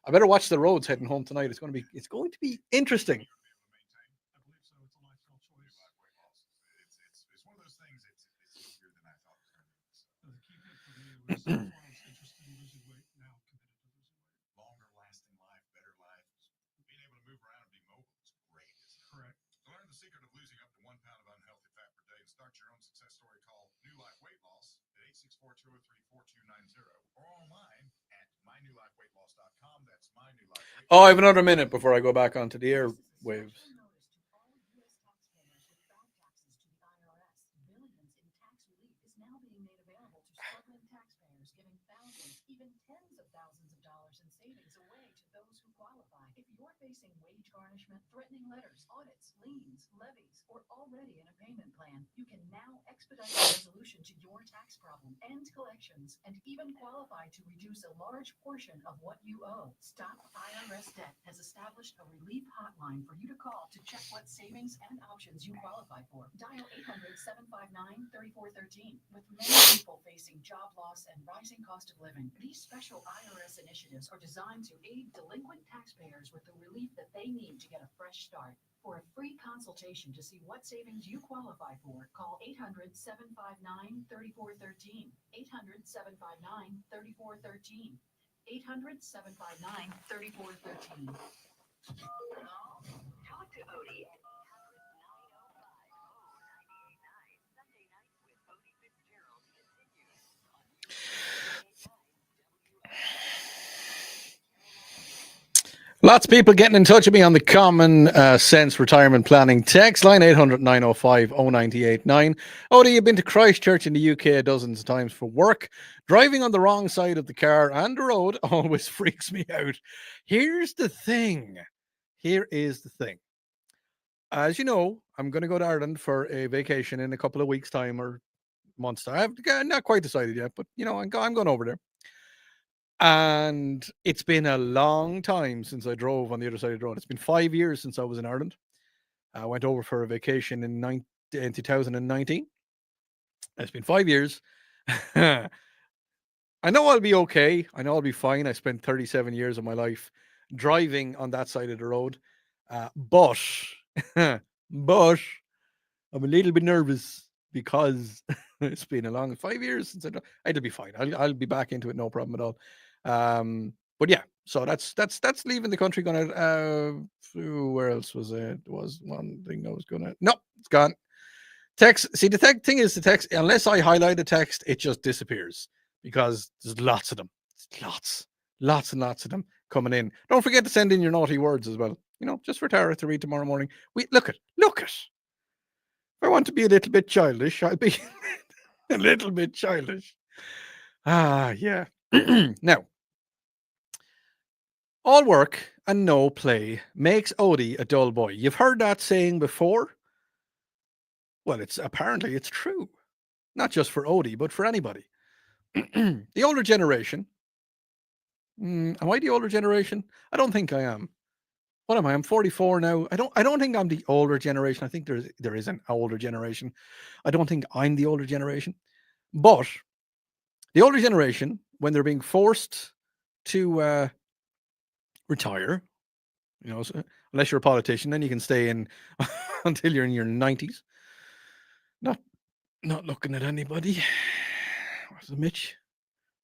I better watch the roads heading home tonight. It's going to be interesting. I believe so. It's a lifestyle choice. It's one of those things. It's easier than I thought it was going to be. The key thing for me was I was interested in losing weight, now committed to losing weight. Longer lasting life, better life. Being able to move around and be mobile is great. Correct. To learn the secret of losing up to 1 pound of unhealthy fat per day and start your own success story, call New Life Weight Loss at 864-203-4290 or online at mynewlifeweightloss.com. That's mynewlifeweightloss. Oh, I have another minute before I go back onto the airwaves. Notice to all U.S. taxpayers with bad taxes to the IRS. Billions in tax relief is now being made available to struggling taxpayers, giving thousands, even tens of thousands of dollars in savings away to those who qualify. If you're facing wage garnishment, threatening letters, audits, liens, levies, or already in a payment plan, you can now expedite the resolution to your tax problem, end collections, and even qualify to reduce a large portion of what you owe. Stop IRS Debt has established a relief hotline for you to call to check what savings and options you qualify for. Dial 800-759-3413. With many people facing job loss and rising cost of living, these special IRS initiatives are designed to aid delinquent taxpayers with the relief that they need to get a fresh start. For a free consultation to see what savings you qualify for, call 800-759-3413. 800-759-3413. 800-759-3413. Talk to Odi. Sunday nights with Odi Fitzgerald continues on Lots of people getting in touch with me on the Common Sense Retirement Planning text line 800-905-0989. Odie, you've been to Christchurch in the UK dozens of times for work. Driving on the wrong side of the car and the road always freaks me out. Here's the thing. Here is the thing. As you know, I'm going to go to Ireland for a vacation in a couple of weeks' time or months' time. I've not quite decided yet, but you know, I'm going over there. And it's been a long time since I drove on the other side of the road. It's been 5 years since I was in Ireland. I went over for a vacation in 2019. It's been 5 years. I know I'll be okay. I know I'll be fine. I spent 37 years of my life driving on that side of the road. But but I'm a little bit nervous because it's been a long 5 years since I'll be fine. I'll be back into it, no problem at all. But yeah, so that's leaving the country. Gonna where else was it? There was one thing I was gonna. No, it's gone. Text. See, the thing is, the text. Unless I highlight a text, it just disappears because there's lots of them. Lots and lots of them coming in. Don't forget to send in your naughty words as well. Just for Tara to read tomorrow morning. Look at. If I want to be a little bit childish, I'll be a little bit childish. Yeah. Now, all work and no play makes Odie a dull boy. You've heard that saying before. Well, apparently it's true. Not just for Odie, but for anybody. The older generation. Am I the older generation? I don't think I am. What am I? I'm 44 now. I don't think I'm the older generation. I think there is an older generation. I don't think I'm the older generation. But the older generation, when they're being forced to retire, unless you're a politician, then you can stay in until you're in your 90s. Not looking at anybody. What's it, Mitch?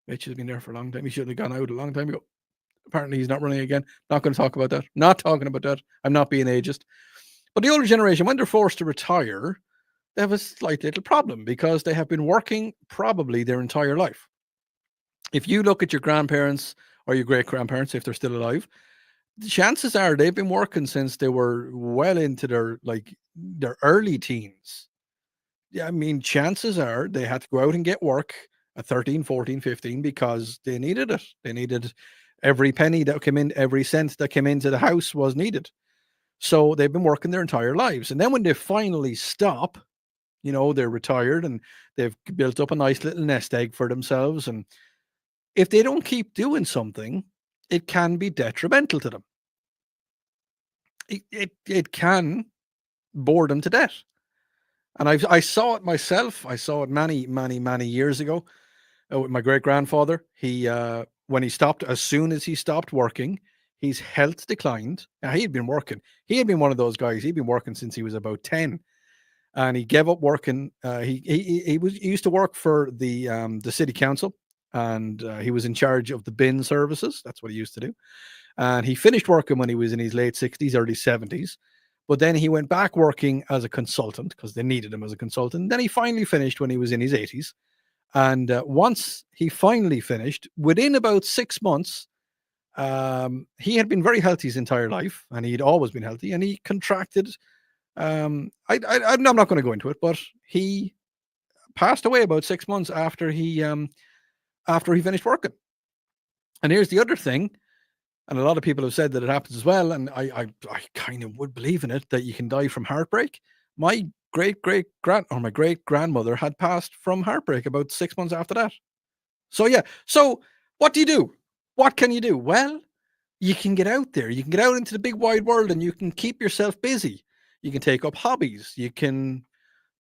Mitch has been there for a long time. He should have gone out a long time ago. Apparently he's not running again. Not going to talk about that. Not talking about that. I'm not being ageist. But the older generation, when they're forced to retire, they have a slight little problem because they have been working probably their entire life. If you look at your grandparents or your great-grandparents, if they're still alive, the chances are they've been working since they were well into their early teens. Yeah, I mean, chances are they had to go out and get work at 13, 14, 15 because they needed it. They needed every penny that came in, every cent that came into the house was needed. So they've been working their entire lives. And then when they finally stop, they're retired and they've built up a nice little nest egg for themselves. And if they don't keep doing something, it can be detrimental to them. It can bore them to death. And I saw it myself. I saw it many, many, many years ago with my great-grandfather. When he stopped, as soon as he stopped working, his health declined. Now, he had been working. He had been one of those guys. He'd been working since he was about 10. And he gave up working. He used to work for the city council, and he was in charge of the bin services. That's what he used to do. And he finished working when he was in his late 60s, early 70s. But then he went back working as a consultant because they needed him as a consultant. Then he finally finished when he was in his 80s. And once he finally finished, within about 6 months, he had been very healthy his entire life, and he'd always been healthy. And he contracted. I'm not going to go into it, but he passed away about 6 months after he finished working. And here's the other thing. And a lot of people have said that it happens as well. And I kind of would believe in it, that you can die from heartbreak. My great-grandmother had passed from heartbreak about 6 months after that. So, yeah. So what do you do? What can you do? Well, you can get out there. You can get out into the big wide world and you can keep yourself busy. You can take up hobbies. You can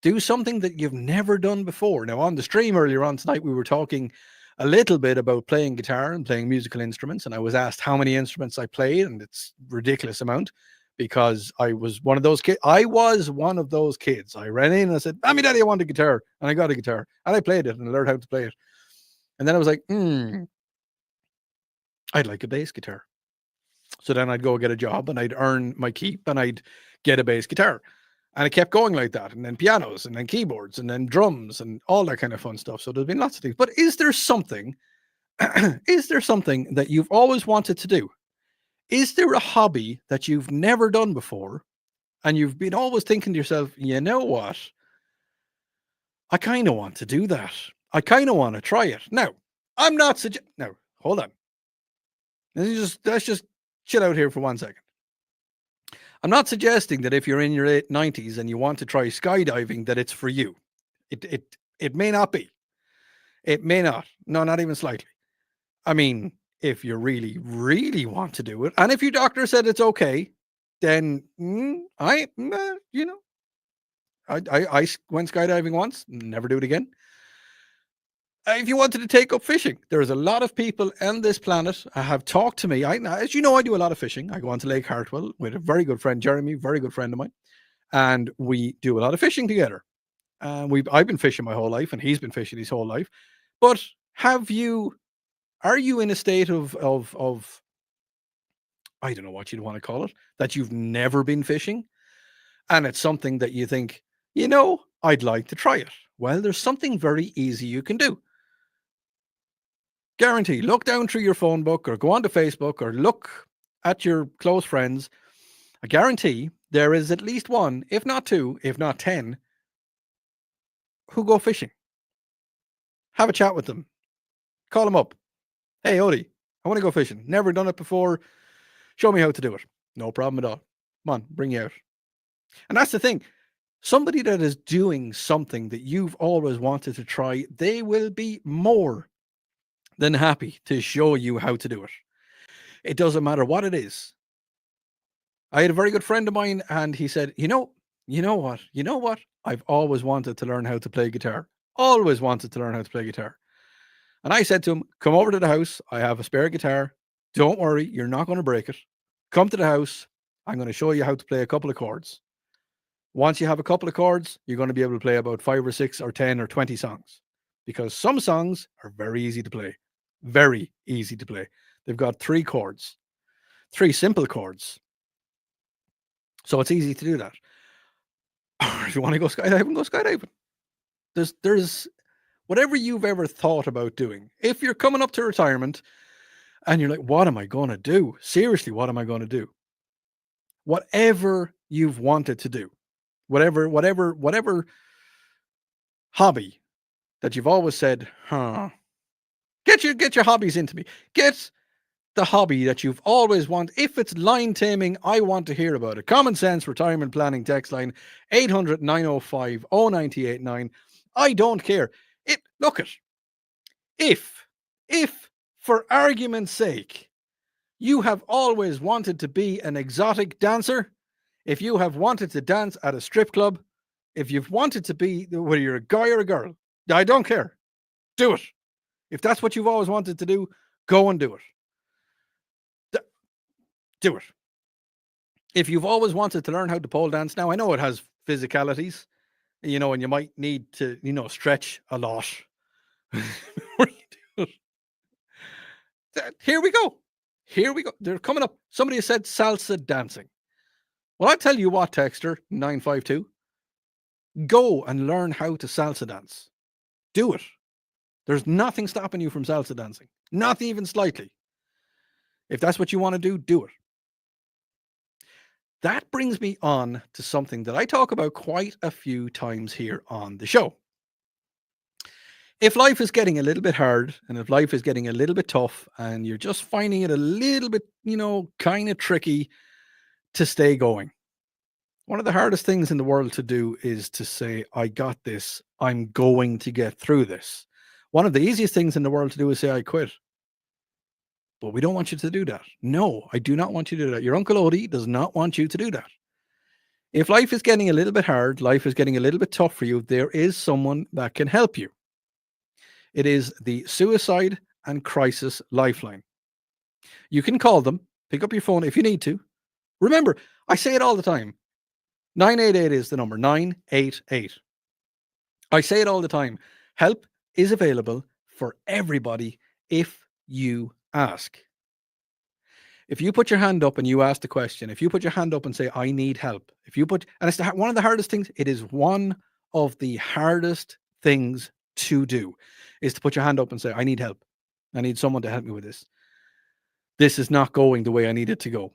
do something that you've never done before. Now, on the stream earlier on tonight, we were talking a little bit about playing guitar and playing musical instruments. And I was asked how many instruments I played, and it's a ridiculous amount because I was one of those kids. I ran in and I said, Mommy, Daddy, I want a guitar. And I got a guitar and I played it and I learned how to play it. And then I was like, I'd like a bass guitar. So then I'd go get a job and I'd earn my keep and I'd get a bass guitar. And it kept going like that. And then pianos and then keyboards and then drums and all that kind of fun stuff. So there's been lots of things. But is there something that you've always wanted to do? Is there a hobby that you've never done before and you've been always thinking to yourself, you know what? I kind of want to do that. I kind of want to try it. Now, I'm not now, hold on. Let's just chill out here for 1 second. I'm not suggesting that if you're in your late 90s and you want to try skydiving, that it's for you. It may not be. It may not. No, not even slightly. I mean, if you really, really want to do it, and if your doctor said it's okay, then I went skydiving once, never do it again. If you wanted to take up fishing, there's a lot of people on this planet have talked to me. As you know, I do a lot of fishing. I go on to Lake Hartwell with a very good friend, Jeremy, very good friend of mine, and we do a lot of fishing together. I've been fishing my whole life, and he's been fishing his whole life. But are you in a state of I don't know what you'd want to call it, that you've never been fishing, and it's something that you think, I'd like to try it? Well, there's something very easy you can do. Guarantee, look down through your phone book or go onto Facebook or look at your close friends. I guarantee there is at least one, if not two, if not 10, who go fishing. Have a chat with them. Call them up. Hey, Odi, I want to go fishing. Never done it before. Show me how to do it. No problem at all. Come on, bring you out. And that's the thing. Somebody that is doing something that you've always wanted to try, they will be more than happy to show you how to do it. It doesn't matter what it is. I had a very good friend of mine, and he said, you know what? I've always wanted to learn how to play guitar. Always wanted to learn how to play guitar. And I said to him, come over to the house. I have a spare guitar. Don't worry, you're not going to break it. Come to the house. I'm going to show you how to play a couple of chords. Once you have a couple of chords, you're going to be able to play about 5 or 6 or 10 or 20 songs, because some songs are very easy to play. Very easy to play. They've got 3 chords, 3 simple chords. So it's easy to do that. Or if you want to go skydiving, go skydiving. There's whatever you've ever thought about doing. If you're coming up to retirement and you're like, what am I going to do? Seriously, what am I going to do? Whatever you've wanted to do, whatever hobby that you've always said, get your hobbies into me. Get the hobby that you've always wanted. If it's line taming, I want to hear about it. Common Sense Retirement Planning text line 800-905-0989. I don't care. If for argument's sake, you have always wanted to be an exotic dancer, if you have wanted to dance at a strip club, if you've wanted to be, whether you're a guy or a girl, I don't care. Do it. If that's what you've always wanted to do, go and do it. Do it. If you've always wanted to learn how to pole dance, now I know it has physicalities, and you might need to, stretch a lot. Here we go. They're coming up. Somebody has said salsa dancing. Well, I tell you what, texter 952, go and learn how to salsa dance. Do it. There's nothing stopping you from salsa dancing. Not even slightly. If that's what you want to do, do it. That brings me on to something that I talk about quite a few times here on the show. If life is getting a little bit hard, and if life is getting a little bit tough, and you're just finding it a little bit, kind of tricky to stay going, one of the hardest things in the world to do is to say, I got this. I'm going to get through this. One of the easiest things in the world to do is say, I quit. But we don't want you to do that. No, I do not want you to do that. Your Uncle Odi does not want you to do that. If life is getting a little bit hard, life is getting a little bit tough for you, there is someone that can help you. It is the Suicide and Crisis Lifeline. You can call them, pick up your phone if you need to. Remember, I say it all the time. 988 is the number, 988. I say it all the time. Help is available for everybody if you ask. If you put your hand up and you ask the question, if you put your hand up and say, I need help, and it's one of the hardest things, it is one of the hardest things to do, is to put your hand up and say, I need help. I need someone to help me with this. This is not going the way I need it to go.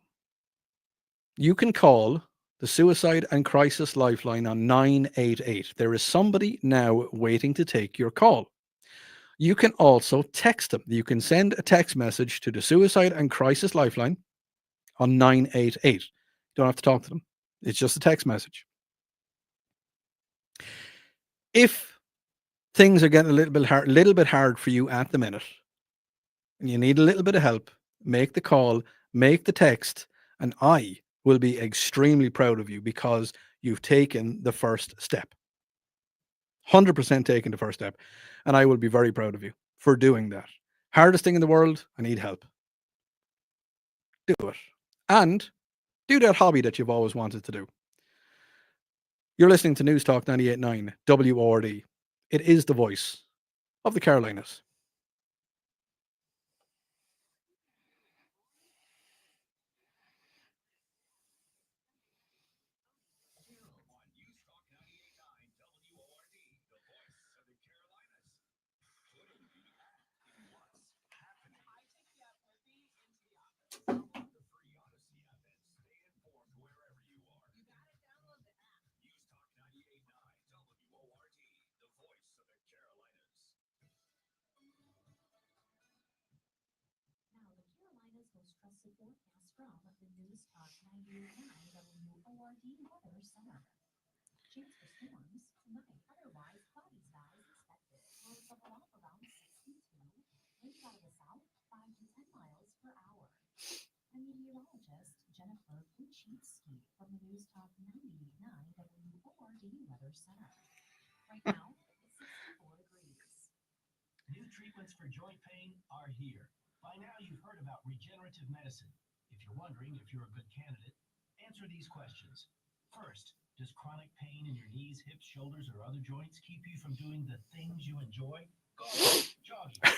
You can call the Suicide and Crisis Lifeline on 988. There is somebody now waiting to take your call. You can also text them. You can send a text message to the Suicide and Crisis Lifeline on 988. You don't have to talk to them. It's just a text message. If things are getting a little bit hard for you at the minute, and you need a little bit of help, make the call, make the text, and I will be extremely proud of you because you've taken the first step. 100% taken the first step. And I will be very proud of you for doing that. Hardest thing in the world, I need help. Do it. And do that hobby that you've always wanted to do. You're listening to News Talk 98.9 WORD. It is the voice of the Carolinas. New treatments for joint pain are here. By now, you've heard about regenerative medicine. If you're wondering if you're a good candidate, answer these questions. First, does chronic pain in your knees, hips, shoulders, or other joints keep you from doing the things you enjoy? Golfing, jogging, time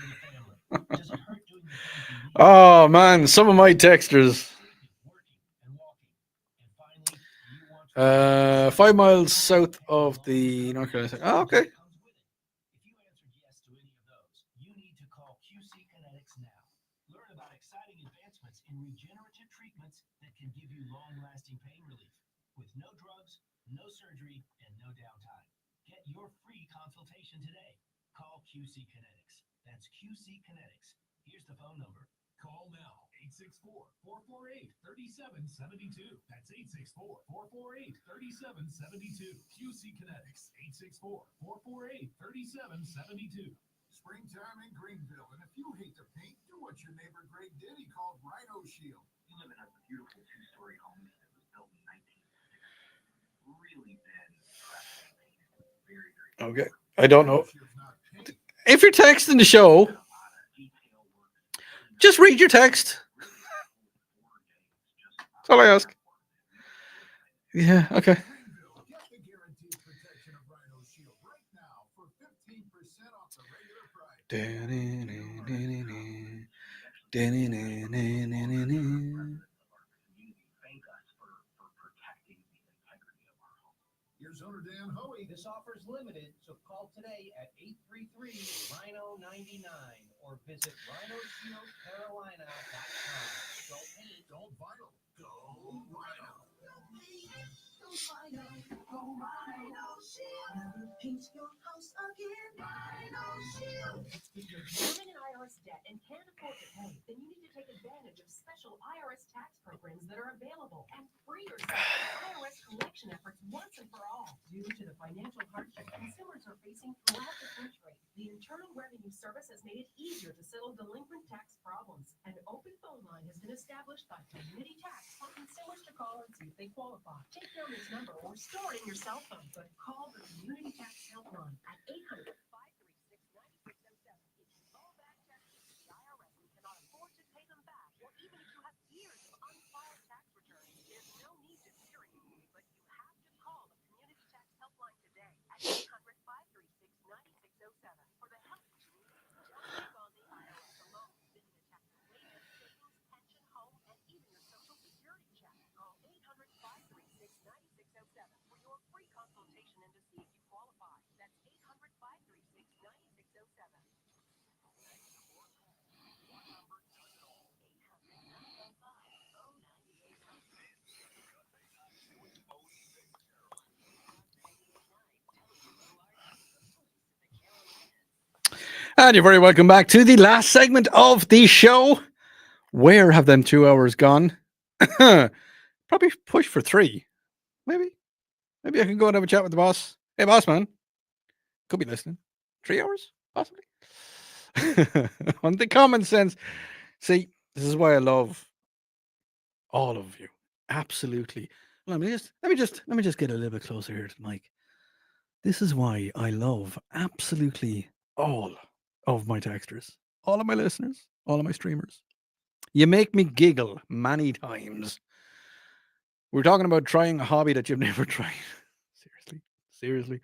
with the family. Does it hurt doing the things you need? Oh, man. Some of my texters. Working and walking. And finally, do you want to 5 miles south of the North Carolina. Oh, okay. comes with it? If you answered yes to any of those, you need to call QC Kinetics now. Learn about exciting advancements in regenerative treatments that can give you long-lasting pain relief with no drugs, no surgery, and no downtime. Get your free consultation today. Call QC Kinetics. That's QC Kinetics. Here's the phone number. Call now, 864-448-3772. That's 864-448-3772. QC Kinetics, 864-448-3772. Springtime in Greenville, and if you hate to paint, do what your neighbor Greg did. He called Rhino Shield. You live in a beautiful two-story home that was built in 1960. Really bad traffic paint. Very, very Okay. I don't know. If you're texting the show, just read your text. That's all I ask. Yeah, okay. Get the guaranteed protection of Rhino Shield right now for 15% off the regular price. Here's owner Dan Hoey. This offer is limited, so call today at 833-RHINO-99 or visit rhinoshieldcarolina.com. Don't paint, don't vinyl, go Rhino. If you're drowning in IRS debt and can't afford to pay, then you need to take advantage of special IRS tax programs that are available and free yourself from IRS collection efforts once and for all. Due to the financial hardship consumers are facing throughout the country, the Internal Revenue Service has made it easier to settle delinquent tax problems. An open phone line has been established by Community Tax for consumers to call and see if they qualify. Take down this number or store it in your cell phone, but call the Community Tax Helpline at 800-536-9607. If you owe back taxes to the IRS and cannot afford to pay them back, or even if you have years of unfiled tax returns, there's no need to fear you, but you have to call the Community Tax Helpline today at 800-536-9607 for the help that you need. Don't take on the IRS alone. They can attack your wages, savings, pension, home, and even your Social Security check. Call 800-536-9607 for your free consultation and to see if you qualify. That's 800-536-9607. And you're very welcome back to the last segment of the show. Where have them 2 hours gone? Probably push for 3. Maybe I can go and have a chat with the boss. Hey, boss man. Could be listening. 3 hours, possibly. On the common sense. See, this is why I love all of you. Absolutely. Let me just get a little bit closer here to the mic. This is why I love absolutely all of my texters, all of my listeners, all of my streamers. You make me giggle many times. We're talking about trying a hobby that you've never tried. Seriously.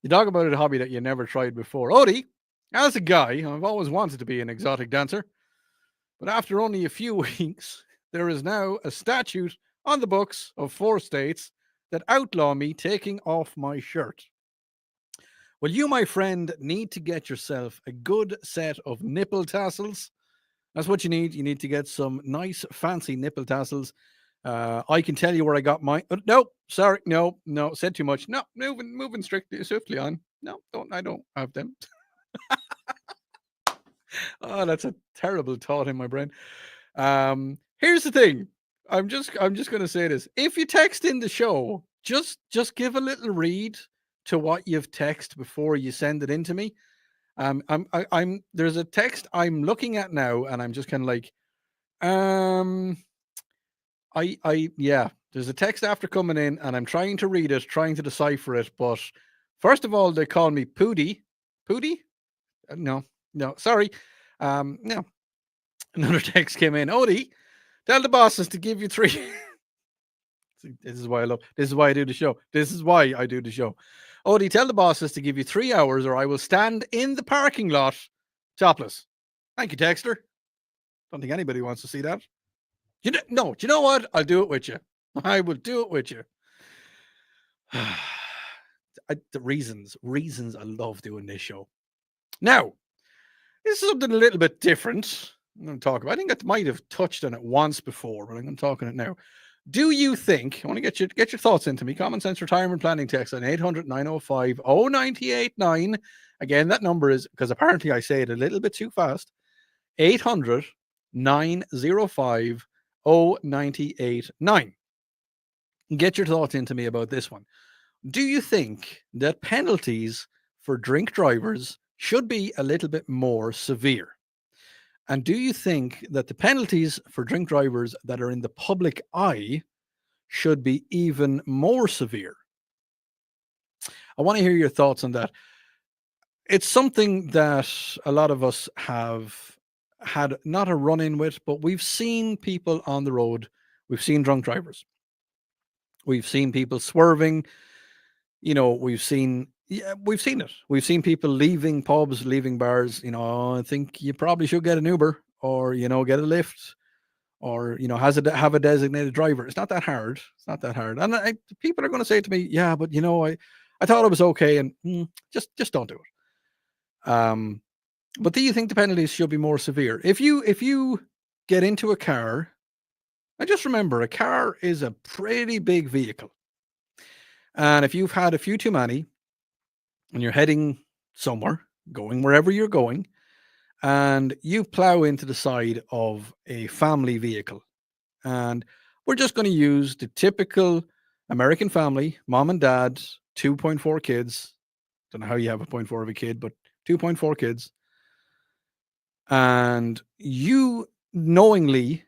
You talk about a hobby that you never tried before. Odi, as a guy, I've always wanted to be an exotic dancer. But after only a few weeks, there is now a statute on the books of 4 states that outlaw me taking off my shirt. Well, you, my friend, need to get yourself a good set of nipple tassels. That's what you need. You need to get some nice, fancy nipple tassels. I can tell you where I got mine. No, sorry, no, said too much. No, moving swiftly on. No, I don't have them. Oh, that's a terrible thought in my brain. Here's the thing. I'm just going to say this. If you text in the show, just give a little read to what you've texted before you send it in to me. I'm there's a text I'm looking at now, and I'm just kind of like, yeah, there's a text after coming in, and I'm trying to read it, trying to decipher it. But first of all, they call me Pooty. Pooty? No, sorry. No. Another text came in. Odi, tell the bosses to give you 3. This is why I do the show. This is why I do the show. Odi, tell the bosses to give you 3 hours, or I will stand in the parking lot topless. Thank you, Texter. Don't think anybody wants to see that. Do you know what? I'll do it with you. I will do it with you. The reasons I love doing this show. Now, this is something a little bit different. I'm going to talk about. I think I might have touched on it once before, but I'm going to talk on it now. Do you think, I want to get your thoughts into me, Common Sense Retirement Planning text on 800-905-0989. Again, that number is, because apparently I say it a little bit too fast, 800-905-0989. Get your thoughts into me about this one. Do you think that penalties for drink drivers should be a little bit more severe? And do you think that the penalties for drink drivers that are in the public eye should be even more severe? I want to hear your thoughts on that. It's something that a lot of us have had not a run-in with, but we've seen people on the road. We've seen drunk drivers. We've seen people swerving. We've seen it. We've seen people leaving pubs, leaving bars. I think you probably should get an Uber, or get a Lyft, or have a designated driver. It's not that hard. And people are going to say to me, yeah, but I thought it was okay, and just don't do it. But do you think the penalties should be more severe? If you get into a car, and just remember, a car is a pretty big vehicle. And if you've had a few too many and you're heading somewhere, going wherever you're going, and you plow into the side of a family vehicle, and we're just going to use the typical American family, mom and dad, 2.4 kids. Don't know how you have a 0.4 of a kid, but 2.4 kids. And you knowingly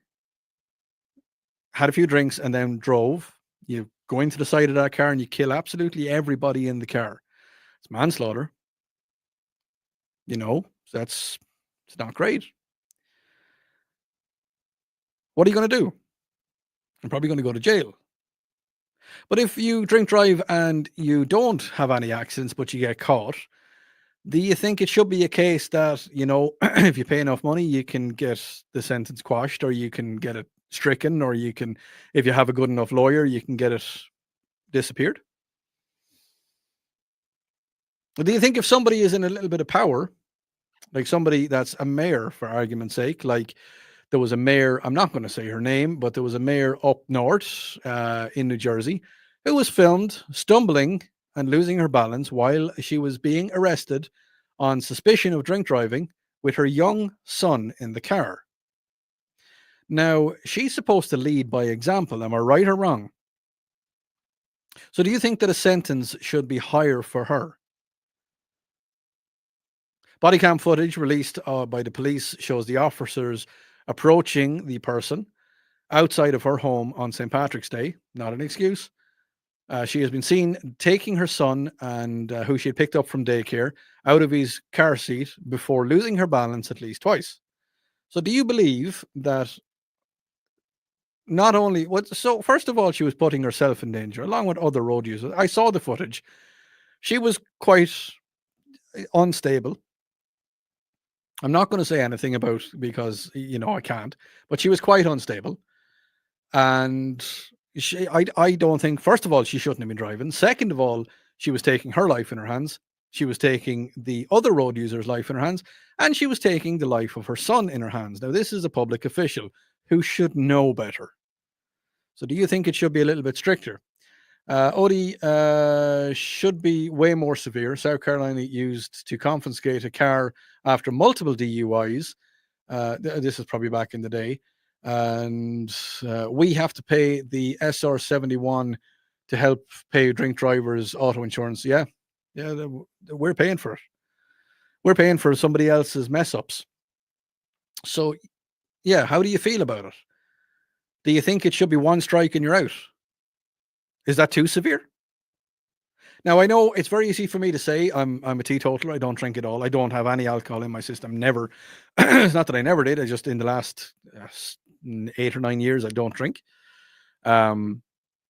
had a few drinks and then drove. You go into the side of that car and you kill absolutely everybody in the car. It's manslaughter. It's not great. What are you going to do? You're probably going to go to jail. But if you drink drive and you don't have any accidents, but you get caught, do you think it should be a case that, if you pay enough money, you can get the sentence quashed, or you can get it stricken, or you can, if you have a good enough lawyer, you can get it disappeared? Do you think if somebody is in a little bit of power, like somebody that's a mayor, for argument's sake, like there was a mayor, I'm not going to say her name, but there was a mayor up north in New Jersey who was filmed stumbling and losing her balance while she was being arrested on suspicion of drink driving with her young son in the car. Now, she's supposed to lead by example. Am I right or wrong? So do you think that a sentence should be higher for her? Body cam footage released by the police shows the officers approaching the person outside of her home on St. Patrick's Day. Not an excuse. She has been seen taking her son and who she had picked up from daycare out of his car seat before losing her balance at least twice. So do you believe that not only so first of all, she was putting herself in danger along with other road users? I saw the footage. She was quite unstable. I'm not going to say anything about because I can't, but she was quite unstable. And I don't think, first of all, she shouldn't have been driving. Second of all, she was taking her life in her hands. She was taking the other road user's life in her hands, and she was taking the life of her son in her hands. Now, this is a public official who should know better. So do you think it should be a little bit stricter? Odi should be way more severe. South Carolina used to confiscate a car after multiple DUIs. This is probably back in the day. And we have to pay the SR71 to help pay drink drivers auto insurance. Yeah, we're paying for it. We're paying for somebody else's mess ups. So, yeah, how do you feel about it? Do you think it should be one strike and you're out? Is that too severe? Now, I know it's very easy for me to say I'm a teetotaler. I don't drink at all. I don't have any alcohol in my system. Never. It's not that I never did. I just in the last 8 or 9 years, I don't drink. And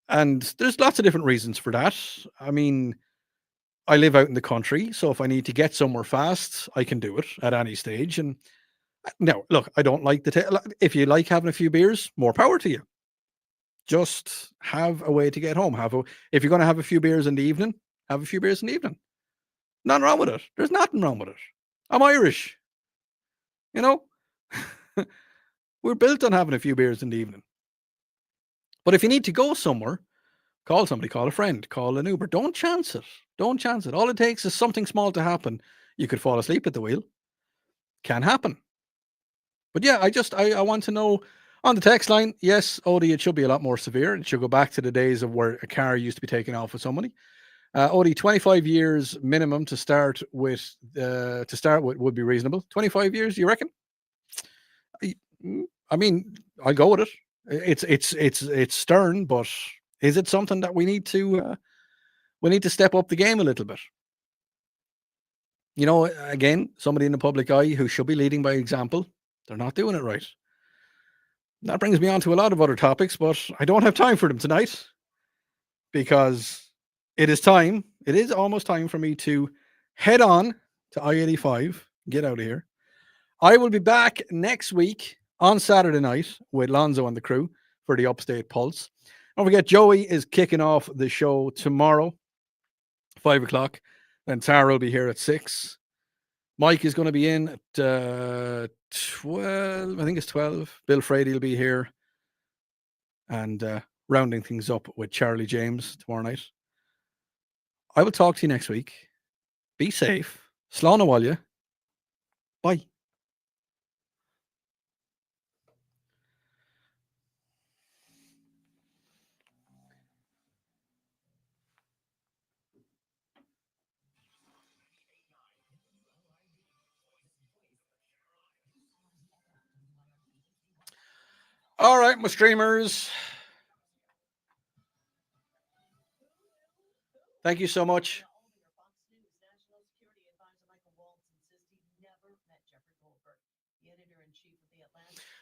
there's lots of different reasons for that. I mean, I live out in the country, so if I need to get somewhere fast, I can do it at any stage. And no, look, I don't like if you like having a few beers, more power to you. Just have a way to get home. If you're going to have a few beers in the evening, have a few beers in the evening. Nothing wrong with it. There's nothing wrong with it. I'm Irish. We're built on having a few beers in the evening. But if you need to go somewhere, call somebody, call a friend, call an Uber. Don't chance it. Don't chance it. All it takes is something small to happen. You could fall asleep at the wheel. Can happen. But yeah, I want to know on the text line, yes, Odi, it should be a lot more severe. It should go back to the days of where a car used to be taken off with somebody. Odi, 25 years minimum to start with would be reasonable. 25 years, you reckon? I mean, I'll go with it. It's stern, but is it something that we need to step up the game a little bit? Again, somebody in the public eye who should be leading by example, they're not doing it right. That brings me on to a lot of other topics, but I don't have time for them tonight because it is almost time for me to head on to I-85, get out of here. I will be back next week on Saturday night with Lonzo and the crew for the Upstate Pulse. Don't forget, Joey is kicking off the show tomorrow, 5 o'clock. Then Tara will be here at 6. Mike is going to be in at 12. I think it's 12. Bill Frady will be here. And rounding things up with Charlie James tomorrow night. I will talk to you next week. Be safe. Slán Awalya. Bye. All right, my streamers. Thank you so much.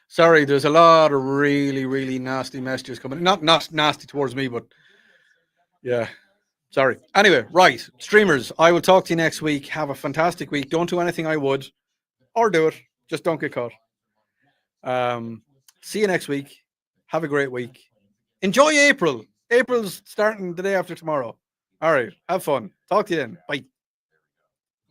Sorry, there's a lot of really, really nasty messages coming. Not nasty towards me, but yeah. Sorry. Anyway, right. Streamers, I will talk to you next week. Have a fantastic week. Don't do anything I would. Or do it. Just don't get caught. See you next week. Have a great week. Enjoy April. April's starting the day after tomorrow. All right. Have fun. Talk to you then. Bye.